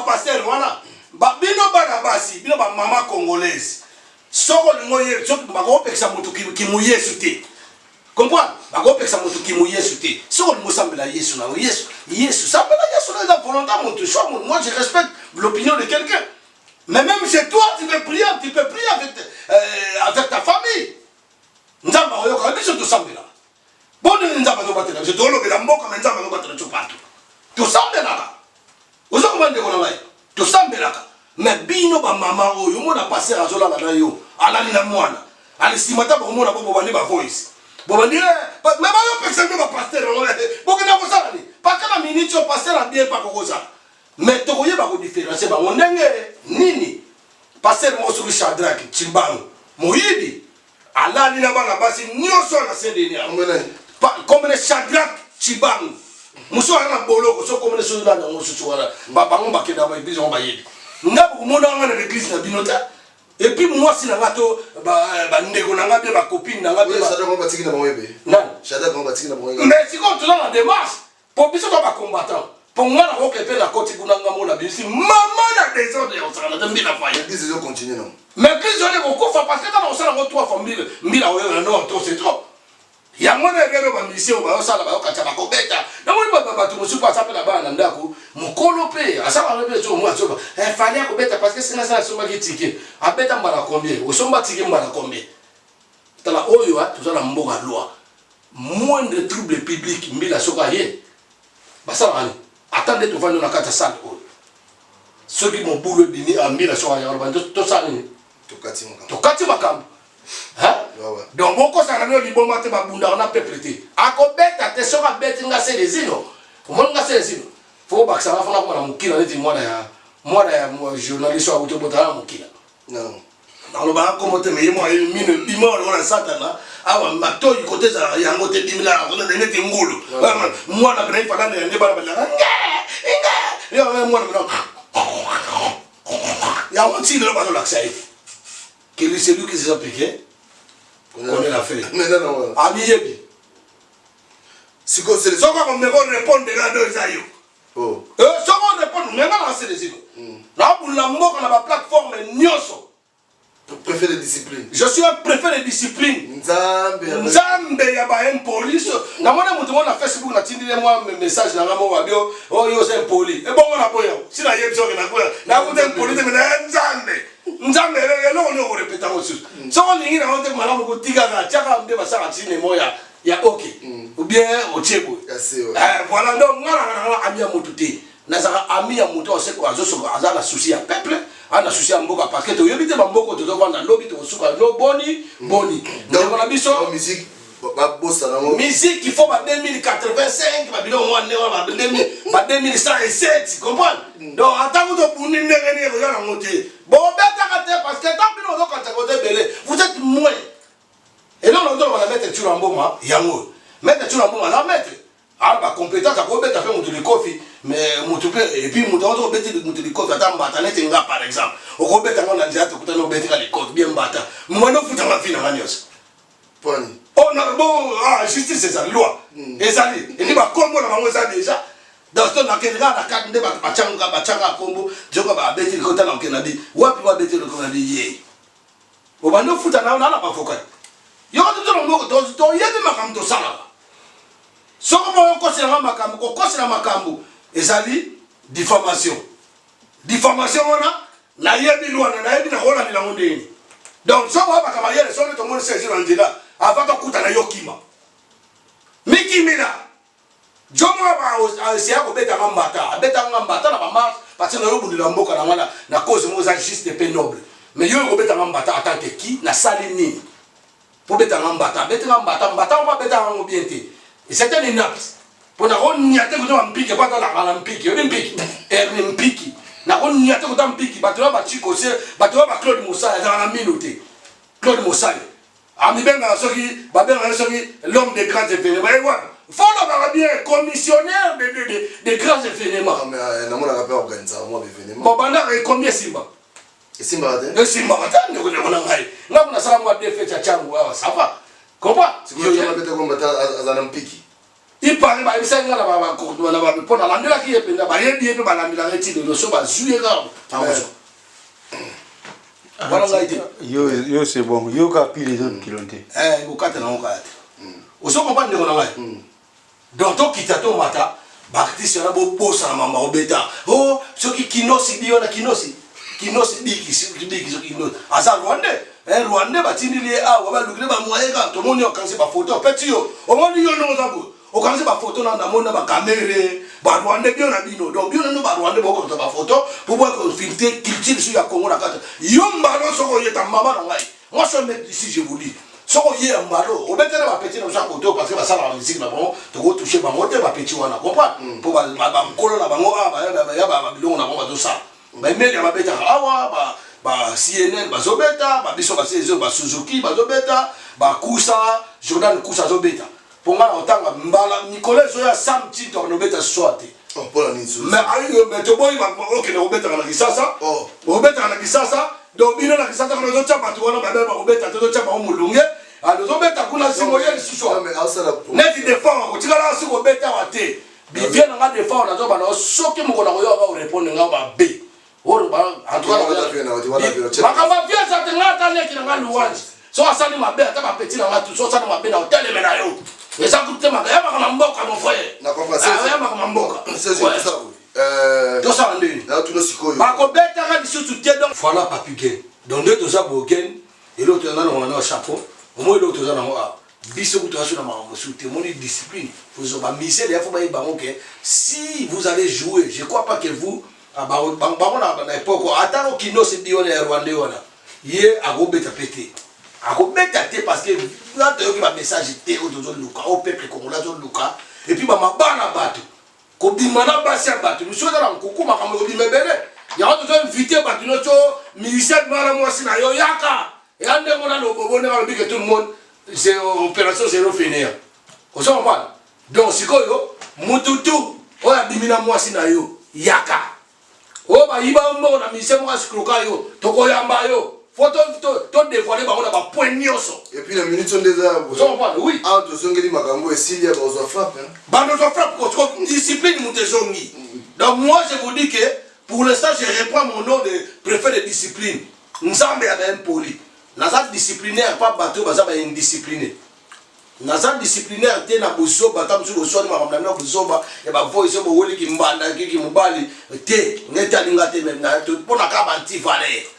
de passer, voilà. Bino Barabasi, bino maman congolaise. Soko ngoye, soko bago peksa moto ki mouye souté. Comprends? Bago peksa moto ki mouye souté. Soko mo sambela Yesu na Yesu sambela Yesu na volontaire mon choix. Moi je respecte l'opinion de quelqu'un. Mais même chez toi, tu peux prier avec ta famille. Nzamba oyoka biso to sambela. Bon nzamba to batela, je to lobela mboka mais nzamba to batela to partout. To sambela. Ozo komande ko na mai. To sambela. Mais bino ba mama oyo mona passer azola na yo. Alali na mwana. Ali simata ba mona bo bandi ba voice. Bo bandi mais ba yo personne ba passer. Bo kena ko sala ni. Pa kana minute yo passer a bien pa ko ça. Mais to koyeba ko différencier ba ndenge nini passer mo sur Shadrach Chimbangu Moyidi alali na bana basi nyoso na sende ni comme les Shadrach Chimbangu muso na boloko so comme les so na muso wala ba bango ba kenda ba église on ba yedi ngabo mona ngana l'église na binota et puis moi si na ngato ba ndeko na ngabe ba copine na ngabe Shadrach on batiki na moyebe non Shadrach on batiki na moyebe mais si quand tu dans la démarche pour biso ba combattant. Pour moi, la roque est la côte de Gounanga, si maman a des ordres, on s'en a donné la faille. L'église doit continuer, non? Mais l'église doit beaucoup faire parce que dans le salon, on a 3 familles, 1000 à non, c'est trop. Il y a moins de mission, on s'en a pas qu'à Bacobeta. Non, on ne peut pas tout le monde, pas s'appeler là-bas, Nandako, mon colopé, à ça, on a besoin de moi, il fallait que Beta parce que c'est ça somba qui ticket abeta mbala combien au somba ticket mbala combien tala oyo tout ça la mboka loi moindre trouble public mbila soka ye basa bani attendez tu vendre na kata salle ceux qui m'ont boulot bini a mbila soka ya bando to ça ni to kati makam hein donc boko ça na liboma te babunda na peuple te akobeta te soka betinga c'est les ino comment nga c'est les ino faut ba ça va fona ko na mukila neti mwana ya journaliste wa utobota mukila non dans le bar comme te mais moi mine bimo on satana awa mato yi côté za yango te bimila on a donné te ngulu moi na bena fala ne bala bala yo moi na ya on tire le ballon l'accès que c'est lui qui s'est appliqué on l'a fait mais non ami yebi si ko c'est so ko me ko répondre là deux ayo oh so ko répondre mais na c'est les îles là pour la moko na ba plateforme nyoso préfet de discipline. Je suis un préfet de discipline. Nzambe ya ba police. Na mona mutu na Facebook na tindile moi message na ngamo wabio oh yo c'est poli. E bongo na boya. Si na yebso na ko na ko den police me na nzambe. Nzambe le lo no répéter aussi. So on lingi na on te mala ko tiga ga chaka mbe basaka tine moya ya OK. Ou bien au tchebo. Voilà donc ngana amia mutu te. Na saka amia mutu o se ko azo so azala souci ya peuple. Ana souci ya mboka parce que to yebite ba mboko to vanda lobby to suka no boni donc on a biso musique ba bossa na musique il faut ba 2085 ba bilo moi ne ba 2107 comprendre donc attends to buni ndenge ko yana ngote bon beta kate parce que tant bilo ko kata ko belé vous êtes moins et non on doit mettre sur un mboma yango mettre sur un mboma la mettre ah ba compétence ko beta fait mutu de coffee mais mutu et puis mutu on beta mutu de coffee ata mbata nete nga par exemple o beta ngona ndia to kutana beta le coffee bien mbata mwana futa mafina nganyos poni oh non bon ah justice c'est ça loi et ça dit et ba kombo na bango ça déjà dans ce na kenga na carte de ba changa kombo joko ba beta ko tana kenabi wapi ba beta ko na ye o ba no futa na na ba fokat yo to no mo to yebe makam to sala soko mo ko sera makambo ko sera makambo ezali diffamation wana na yebi lwana na yebi na hola ni la mondeni donc soko ba kama yele soko to mo sezi na ndila avaka kuta na yokima mikimina jomo ba sia ko beta ngambata na ba mars parce que no bundila mboka na wana na cause mo za juste pe noble mais yo ko beta ngambata atante ki na sali nini po beta ngambata ba beta ngo bienté et c'était une nappe pour na on nyate ko to mpiki kwa ta la mpiki yo mpiki na on nyate ko ta mpiki bato ba chiko se bato ba Claude Moussa ya na minute Claude Moussa ami benga soki ba benga soki l'homme des grands événements et voilà faut le bien commissionnaire de grands événements mais na mona ka pa organiser moi événement bon banda combien simba simba ne ko na ngai ngabuna sala moi de fête changu ça va comprends yo ya bete ko mbata azana mpiki il parle ba bisa ngala ba ko na ba pona landela ki ependa ba yebi epe ba landela reti de so ba zuye ga voilà ngaite yo c'est bon yo ka pile les autres kilonté ko kata na ngaka o so comprendre ko na ngai donc to kitato mata bakti na bo posa na mama obeta oh soki kinosi biona kinosi biki so kinosi asa Rwanda batindili wa lukile ba moyeka to moni okanse ba photo petit yo o moni yo no zabu okanse ba photo na mona ba camera ba Rwanda bio na bino donc bio no ba Rwanda boko to ba photo pour voir que filtrer culture sur ya Congo na kata yo mbalo soko yeta mama na ngai moi je mets ici je vous dis soko ye mbalo o betela ba petit na sa photo parce que ba sala musique na bon to go toucher ba mote ba petit wana comprendre pour ba mkolo na bango ba bilongo na bango ba do ça ba email ya ba beta awa ba CNN bazobeta ba biso ba sezo ba Suzuki bazobeta ba Kusa Jordan Kusa zobeta ponga otanga mbala Nicolas Zoya Sam Tito no beta soate oh pour la niso mais ayo mais to boy ba OK na obeta na kisasa oh obeta na kisasa do bino na kisasa ko zo chapa to wana ba ba obeta to chapa o mulunge a zo beta kuna simo yeli suswa mais asala net défend ko tikala si ko beta wate bi vient na défend na zo ba no soki mo ko na ko yo ba répondre nga ba B oro ba en tout cas makamba viasa tengata leki na ngaluwanji so asali mabe ata ba petit na ngatu so asali mabe na hotel mena yo eza kutema ya makama mboka mo foye na comprendre ya makama mboka c'est ça to sa ndini na tuno sikoyo ba ko beta ka disutu tie donc voilà Papi Gain. Donc deux tous à Gain et l'autre on a un chapeau. Au moins l'autre on a un biso que tu as sur la main, mon discipline. Vous avez misé les fois si vous allez jouer, je crois pas que vous à l'époque attends kino c'est bionné rwandais ona. Hier à Robert pété. À Robert parce que là tu as un message té au Luka au peuple congolais au Luka et puis ma bana bato. Ko bimana basi bato. Nous sommes dans le ma kamelo bimebele. Il y a d'autres invités bato noto militaire mara mwasi na yo yaka. Et ande mona lo bobo ne va que tout le monde c'est opération zéro finir. Vous comprenez? Donc si koyo mututu oya bimina mwasi na yo yaka. Oh bah il va mort na mise moi skroka yo tokoyamba yo. Faut to dévoiler ba on a ba point nyoso. Et puis la minute sont déjà vous comprenez? Oui. Ah to songeli makambo et s'il y a besoin frappe hein. Ba nous frappe parce que discipline mutezongi. Donc moi je vous dis que pour l'instant je reprends mon nom de préfet de discipline. Nzambe ya un poli. Naza disciplinaire pas bateau baza ba indiscipliné. Naza disciplinaire te na buso batam sur so ni makamna na buso ba e ba voice bo woli ki mbanda ki mubali te ngeta linga te même na to pona ka banti vale.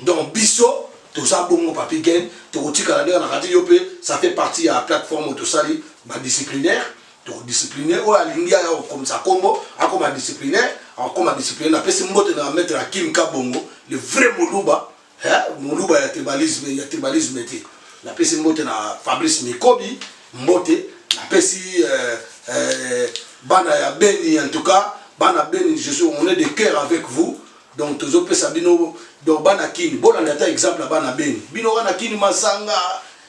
Donc biso tout ça bon Papi Gain to kotika na na kati yope ça fait partie à plateforme to sali ba disciplinaire to disciplinaire o alingia ya comme ça combo akoma disciplinaire akoma disciplinaire na pesi mbote na mettre à Kim Kabongo le vrai Moluba. Moluba ya tribalisme te la pesi mbote na Fabrice Mikobi mbote la pesi bana ya Beni en tout cas bana Beni on est de cœur avec vous donc tous autres sabino donc bana kini bona nata exemple bana Beni bino wana kini masanga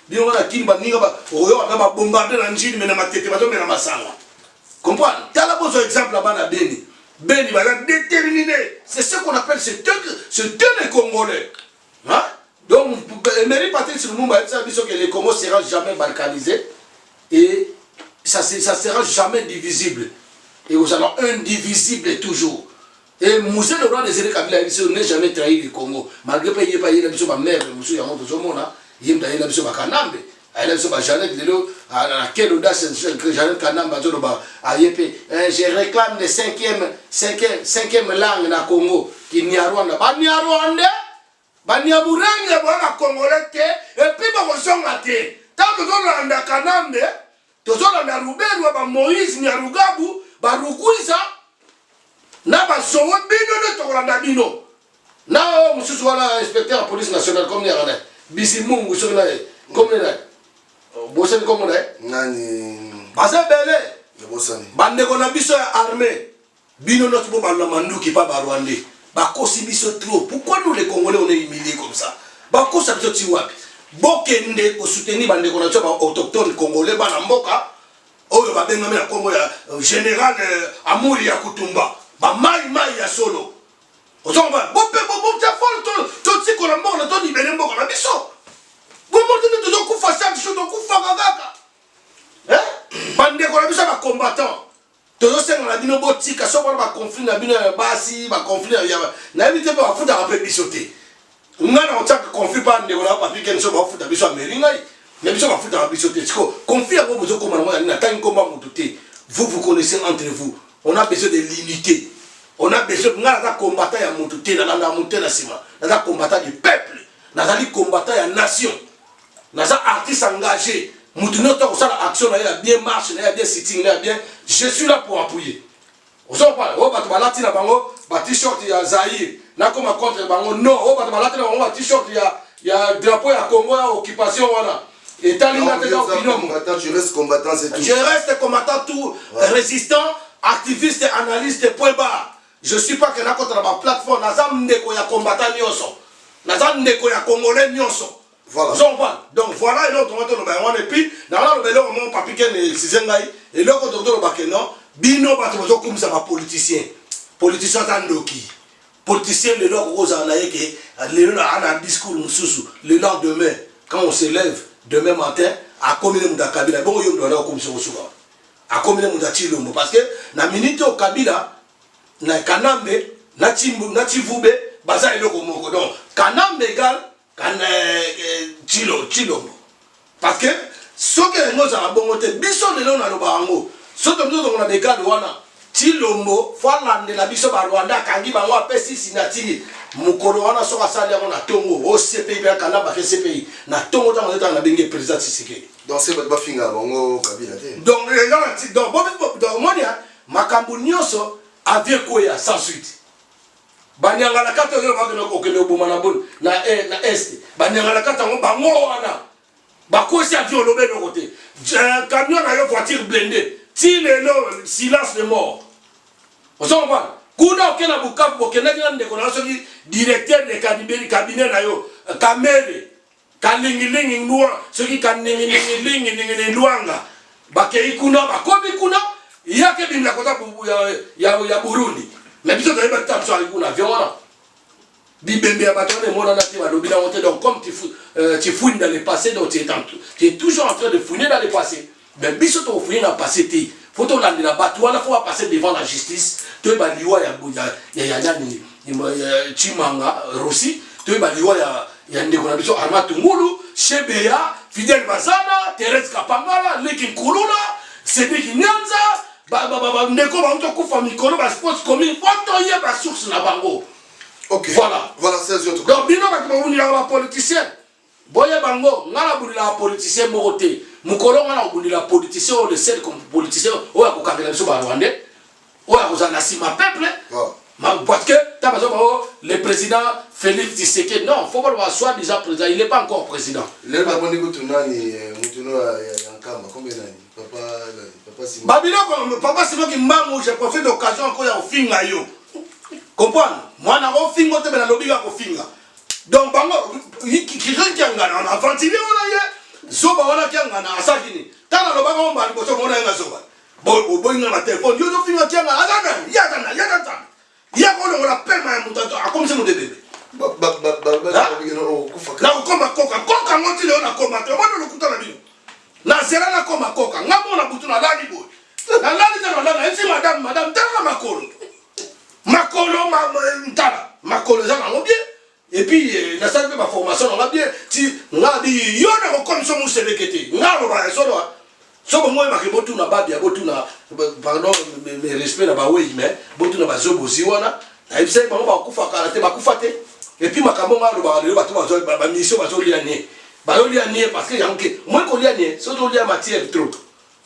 bino wana kini baninga ba oyo na ba bombarder na njini mena matete bazo mena masanga comprendre tala bozo exemple bana Beni Beni va déterminé c'est ce qu'on appelle ce les Congolais. Hein? Donc, Emery Patrice Lumumba a dit que les Congos ne seront jamais balkanisés et ça ne sera jamais divisible. Et nous allons indivisible toujours. Et Moussé le roi des Zéné Kabila n'a jamais trahi le Congo. Malgré que il n'y ait pas de mère, Moussé Yamon Tozomona, il y a une personne qui Kanambe. Il y a une personne à quelle audace que Janet Kanambe a dit je réclame les cinquième langue dans le Congo qui n'y a Rwanda. Il n'y a Rwanda. Bania burangi ya bwana Congolais te et puis ba kosonga te tant que tolanda Kanambe tozolanda Ruberu ba Moïse Nyarugabu ba Rukuisa na ba sowe bino ne tolanda bino na mususu wala inspecteur police nationale comme ni arana bisimungu sokna comme na bosani comme na nani basa bele le bosani bande ko na biso ya armée bino not bo ba manduki pa ba Rwandais. Bakosi biso trop. Pourquoi nous les Congolais on est humiliés comme ça? Bakosi biso tiwapi. Bokende ko soutenir bande ko na tsoba autochtone congolais bana mboka. Oyo ba benga na Congo ya général Amouri ya Kutumba. Ba mai ya solo. Ozomba bope bo ta fol to tsiko na mboka to ni bele mboka na biso. Bo mo tene to ku fa sa biso to ku fa kaka. Bande ko na biso ba combattant. Toujours c'est la bino botika so ba conflit na bino basi ba conflit na éviter ba futa ba bisoté ngana otaka conflit pa ndeko na Papi Gain so ba futa biso ameringa mais biso ba futa ba bisoté tiko conflit abo bozo koma na tangi komba mututé vous connaissez entre vous on a besoin de l'unité on a besoin ngana ta combattant ya mututé na muté na sima na combattant du peuple na combattant ya nation na artiste engagé. Moutounot a une action, il a bien marché, il a bien sitting, il a bien. Je suis là pour appuyer. Vous en parlez. Oh, bah, tu vas bango, bah, t-shirt, il y a Zahir. N'a comme contre bango, non. Oh, bah, tu vas bango, t-shirt, il y a drapeau, il y a Congo, il y a occupation, voilà. Et t'as je reste combattant, c'est tout. Je reste combattant, tout, résistant, activiste, analyste, point barre. Je suis pas que n'a contre la plateforme, n'a jamais ndeko ya combattant nyonso. N'a jamais ndeko ya congolais nyonso. Voilà. Donc voilà, et l'autre, on est puis, dans le mon Papi Gain et Sizengaï, et l'autre, docteur Bakeno, Bino Batozo comme ça va politicien. Politicien Tandoki. Politicien, le lord Rose Anaïke, le lord a un discours, le lendemain, quand on se lève, demain matin, à combien de Kabila, bon, il y a comme ça, à combien de Chilombo, parce que, na minute au Kabila, na Kanambe, na Chivube, Baza et le Komoko. Donc, Kanambe égale, Chilombo. Parce que ce que nous avons bon biso de l'on a le barango. Ce que nous avons des gars de Wana, Tilombo, Falande la biso ba Rwanda kangi bango apesi sinatiri. Mukolo wana soka sali yango na tongo o CPI ba kana ba CPI. Na tongo ta ngota na bengi président Tshisekedi. Donc c'est ba finga bango Kabila te. Donc les gens donc monia makambu nyonso avec quoi sans suite. Banyanga la kata yo ba ko kende obuma na bon na est. Banyanga la kata ngo bango wana. Ba ko si avion lobe no côté. Camion na yo voiture blindée. Si le silence de mort. Vous comprenez? Kuna okena bukavu bokena kina ndeko na soki directeur de cabinet na yo kamere kalingilingi ngwa soki kaningilingi luanga bakei kuna bakobi kuna yake bimla kota ya Burundi mais biso to yeba tap so kuna viona bibembe ya batone mona na ti ba lobina monter donc comme tu fouines dans le passé donc tu es toujours en train de fouiner dans le passé mais biso to fouiner dans le passé ti faut to landi la batu wana faut passer devant la justice to ba liwa ya nani Chimanga Rossi to ba liwa ya ndeko na biso Armand Ngulu Shebeya Fidel Bazana Thérèse Kapangala Leki Kulula Cédric Nyanza ndeko ba to kufa mikolo ba sports commune foto ye ba source na bango. OK. Voilà 16 autres. Donc bino ba ko la politicien boye bango ngala buni la politicien mokote mukolo ngala buni la politicien o le seul comme politicien o ya ko kangela biso ba Rwandais o ya ko zana sima peuple. Parce que le président Félix Tshisekedi, non, il ne faut pas le voir soi-disant président, il n'est pas encore président. Le Papa Simon qui m'a j'ai profité d'occasion encore au finga yo. Comprendre? Moi na ko finga te na lobiga ko finga. Donc bango qui ngana na ventilé on a zoba wana ngana asakini. Tana lobaga on ba liboso mona nga zoba. Bo ngana téléphone yo do finga ngana azana yagana. Il y a la peine à mon temps, comme c'est mon bébé. Na ukoma koka, koka ngoti leo na koma, to bado lukuta na bino. Na zera na koma koka, ngamo na butu na lani boy. Na lani tena na enti madame tala makolo. Makolo ntala, makolo za na bien. Et puis na salle ma formation na bien, ti ngadi yo na ko comme so mo selekete. Ngalo ba so do. So bon moi marqué botu na babia botu na pardon mes respect na ba oui mais botu na ba zo bozi wana na ibse ba ba kufa kala te ba kufa te et puis makambo ngalo ba le batu ba mission ba zo liane parce que yanke moi ko liane so do lia matière trop.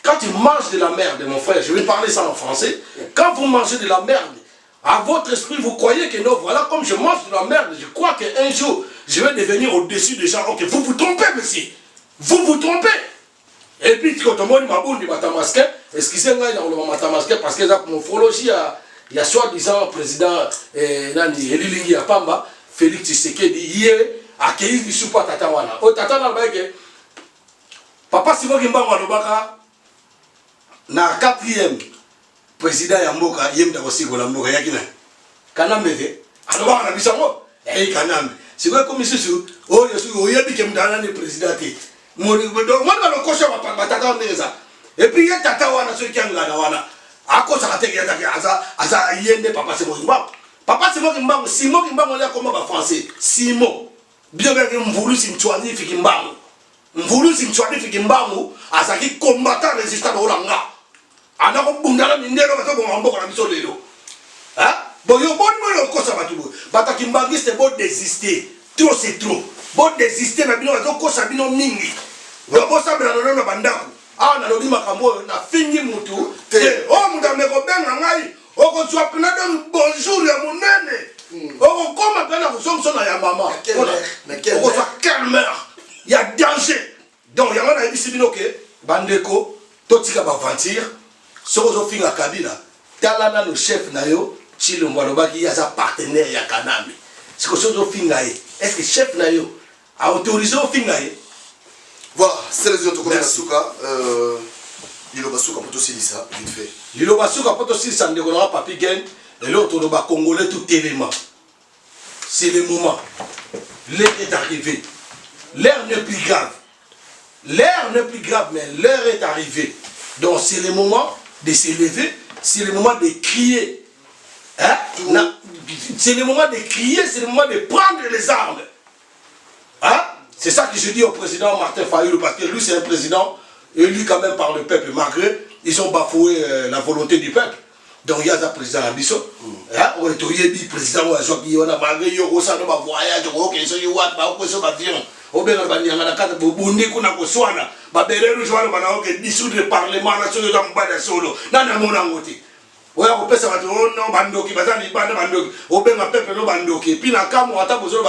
Quand tu manges de la merde mon frère, je vais parler ça en français. Quand vous mangez de la merde à votre esprit vous croyez que non voilà comme je mange de la merde, je crois que un jour je vais devenir au-dessus des gens. OK, vous vous trompez monsieur. Vous vous trompez. Et puis, quand on m'a dit Matamasque, excusez-moi, on m'a Matamasque parce que la morphologie, il y a soi-disant président Elilingi Apamba, Félix Tshisekedi, hier, accueilli du soupa Tatawana. Au Tatawana, Papa Simon Kimbango Lobaka, na 4e président Yamboka, Yem Dagosigo Lamboka Yakina. Kanamede, alors on a vu ça, Kanam. C'est quoi comme ici, oh, il y a qui me donne le président. Moi je le coche batata ndeza et puis ya tata wana so kyanga na wana akosa kateke ya taka aza yende papa Simon Kimbangu Simon Kimbangu ya koma ba français Simon bien que mvulu simchwani fikimbangu mvulu simchwani fikimbangu azaki combattant résistant olanga anako bundala mindelo bato bo mboka na biso lelo hein bon yo bon mo kosa batubo batakimbangi c'est bon désister trop c'est trop bon désister na bino bato kosa bino mingi bo sabela no na bandako na lobi makambo na fingi mutu te o mutu ameko benga ngai oko tswa pena de bonjour ya munene oko koma pena kusomso na ya mama oko tswa calmer ya danger donc yango na ebisi bino ke bandeko totika ba aventure soko zo finga Kabila tala na le chef na yo Chilombo alobaki ya sa partenaire ya Kanambe siko zo finga est-ce que chef na yo a autorisé au finga voilà c'est les autres comme Suka Lilo Basuka pour aussi ça vite fait Lilo Basuka pour aussi ça ndeko na papi gain et l'autre no ba congolais tout élément c'est le moment l'heure est arrivée l'heure n'est plus grave mais l'heure est arrivée donc c'est le moment de s'élever c'est le moment de crier hein c'est le moment de crier c'est le moment de prendre les armes hein. C'est ça que je dis au président Martin Fayulu, parce que lui c'est un président élu quand même par le peuple, malgré ils ont bafoué la volonté du peuple. donc il y a un président à Bisso. On est au président ou à Joki, on a malgré yo, ça ne va voyage, ok, so you what, bah, on peut se avion. Au bien, on va dire, on a quatre boundi qu'on a besoin, bah, belé, nous jouons, on a ok, dissoudre le parlement, la chose de pas de solo, nan a mon angoté. Ouais, on peut se mettre, oh non, bandoki, bah, ça n'est pas de bandoki, au bien, un peuple, non, bandoki, puis dans le cas où on a besoin de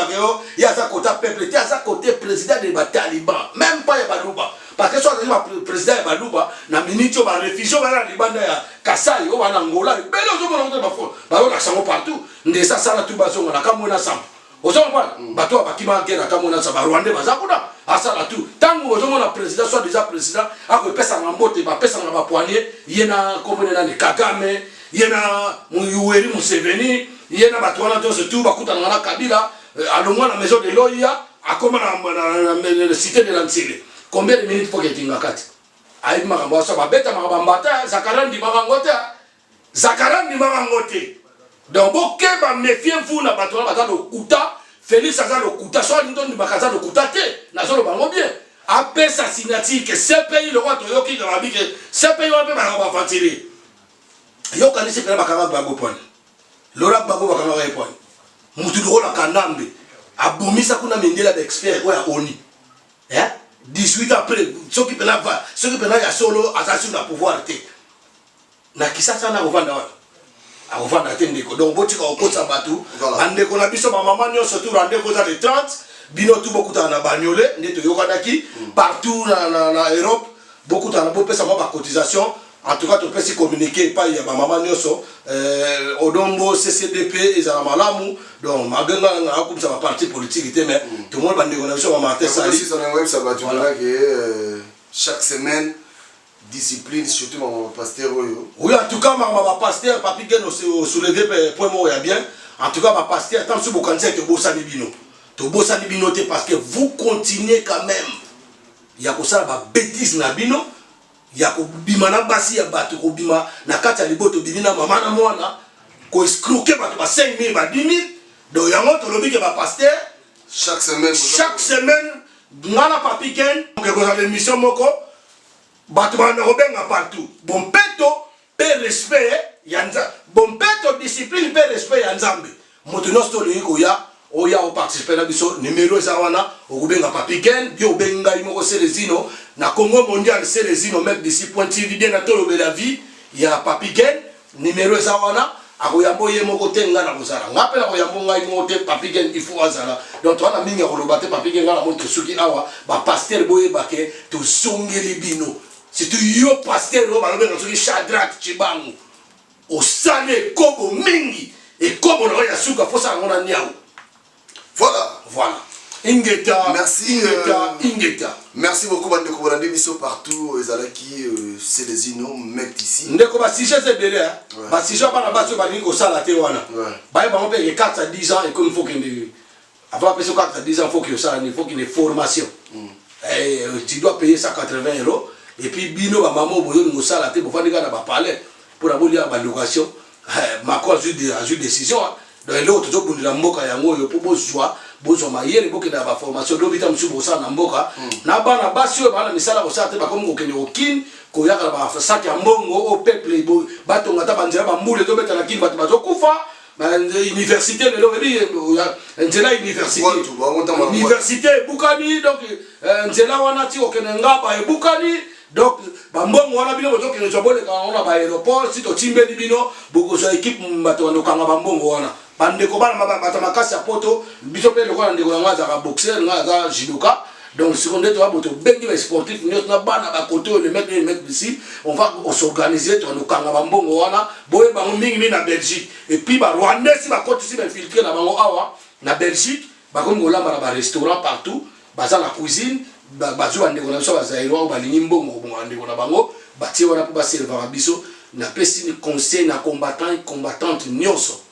il y a ça côté peuple, il y a ça côté président des talibans, même pas il y a Balouba. Parce que soit le président de Balouba, na minute on va réfugier, on va Libanda ya Kassai, on va Angola, mais là on va on a ça partout. Ndé ça ça la tout bazo, on a comme on a ça. Aux gens voilà, bateau à qui manque na comme on a ça, Rwanda bazakuna, à ça la tout. Tant que on a président soit déjà président, à que pesa ngambote, ba pesa ngaba poignet, yena comme on a Kagame, yena Yoweri Museveni, yena batwana tout ce tout bakuta na Kabila, à l'ombre la maison de Loya, à comme la cité de l'Ansile. Combien de minutes faut que tu aies aïe marambo ça va bête marambata zakaran di marangote zakaran di marangote donc boké ba méfier fou na bato na bato kuta Félix aza le kuta soit ndon di bakaza le kuta te na zo le bango bien après sa signature que ce pays le roi toyoki de babi que ce pays va pas ba fatiri yo kanisi pela bakanga bango pone lora bango bakanga ba pone mutu do la kanambe abomisa kuna mendela d'expert quoi oni hein 18 ans après, ceux qui peuvent y solo, assassin de pouvoir. Na kisa sana rovanda a rovanda tendeko. Donc boti ka okosa batu, ande ko na biso maman nyo surtout rande ko za de 30, bino tout beaucoup na bagnolé, ndeto yokadaki partout na Europe, beaucoup na bo pesa ma cotisation. En tout cas, tu peux se communiquer pas il y a maman nyoso Odombo CCDP et za malamu donc maganga comme ça va parti politique mais tout le monde va négocier sur Martin Sali sur le web ça va tu verras que chaque semaine discipline surtout mon pasteur oui en tout cas ma pasteur papi gen soulever point mot ya bien en tout cas ma pasteur tant sur bokanza que bossa bino to bossa bino te parce que vous continuez quand même il y a ko ça ba bêtise na bino ya ko bima na basi ya bato ko bima na kati ya liboto bimina mama na mwana ko escroquer bato ba 5000 ba 10000 donc yango to lobi ke ba pasteur chaque semaine ngana papi ken ke ko za émission moko bato ba na robenga partout bon peto pe respect yanza bon peto discipline pe respect ya nzambe moto nosto le ko ya oya o participer na biso numéro za wana okubenga papi ken bio benga imoko selezino na Congo mondial selezino mec d'ici point TV bien na tolo de la vie ya papi ken numéro za wana akoyambo ye moko tenga na kozala ngapela koyambo ngai mote papi ken il faut azala donc to ana mingi kolobate papi ken ngala moto suki awa ba pasteur boye bake to zongeli bino c'est tu yo pasteur ro ba lobenga suki Shadrach Chibangu o sane kobo mingi et kobo no ya suka fosa ngona niao. Voilà. Ingeta. Merci. Ingeta. Merci beaucoup, Bande Kobolande Biso partout. Zalaki, c'est des inos, mec ici. Ndeko ba si c'est belé hein. Ba si je pas na ba so ba ni ko sala te wana. Ba ba on paye 4 à 10 ans et comme il faut qu'il avant passer 4 à 10 ans faut que ça il faut qu'il y ait formation. Et tu dois payer ça 80 € et puis bino ba maman boyo ngo sala te bo fa ndika na ba palais pour abolir ba location. Macron a eu décision. Donc l'autre tout pour la mboka yango yo pour bozwa mayele boke na ba formation do bita msubo sana na mboka na bana basi yo bana misala ko sate ba comme kokene okin ko yaka ba saki ya mbongo au peuple bo batonga ta banzela ba mbule do beta na kin bato bazokufa ba université le lobi nzela université bukani donc nzela wana ti okene ngaba e bukani donc bambongo wana bino bozo kene zobole ka ona ba aéroport si to timbeli bino boko so équipe bato wana kanga bambongo wana bande ko bana bata makasi ya poto biso pe lokola ndeko nga za boxer nga za judoka donc seconde to boto bengi ba sportif nyot na bana ba côté le mec ici on va s'organiser to no kanga bambongo wana boye bango mingi na Belgique et puis ba Rwandais si ba côté si ba filtrer na bango awa na Belgique ba kongo la ba restaurant partout ba za la cuisine ba zo ndeko na so ba zairo ba lingi mbongo ko ndeko na bango ba tie wana pour ba servir biso na pesi ni conseil na combattant et combattante nyonso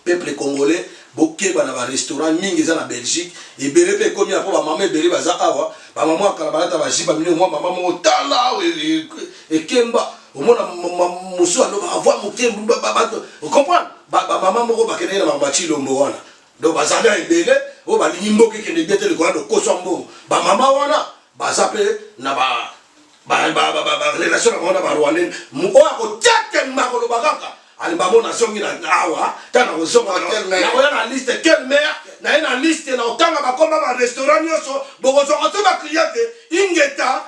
peuple congolais boké bana ba restaurant mingi za na Belgique et belé pe komi apo ba maman belé baza awa ba maman akala balata ba jiba mino moi maman mo tala et kemba au mona musu alo ba avoir mo kemba ba vous comprenez ba maman mo ba kenela ba ba chilombo wana donc bazala belé o ba lingi ke ne biete le ko ndo kosombo ba maman wana baza pe na ba relation na wana ba Rwandais mo ko tiake makolo bakaka alibamo na songi na awa tana osonga na oya na liste quel maire na ina liste na otanga bakomba ba restaurant yoso bokozo oto ba cliente ingeta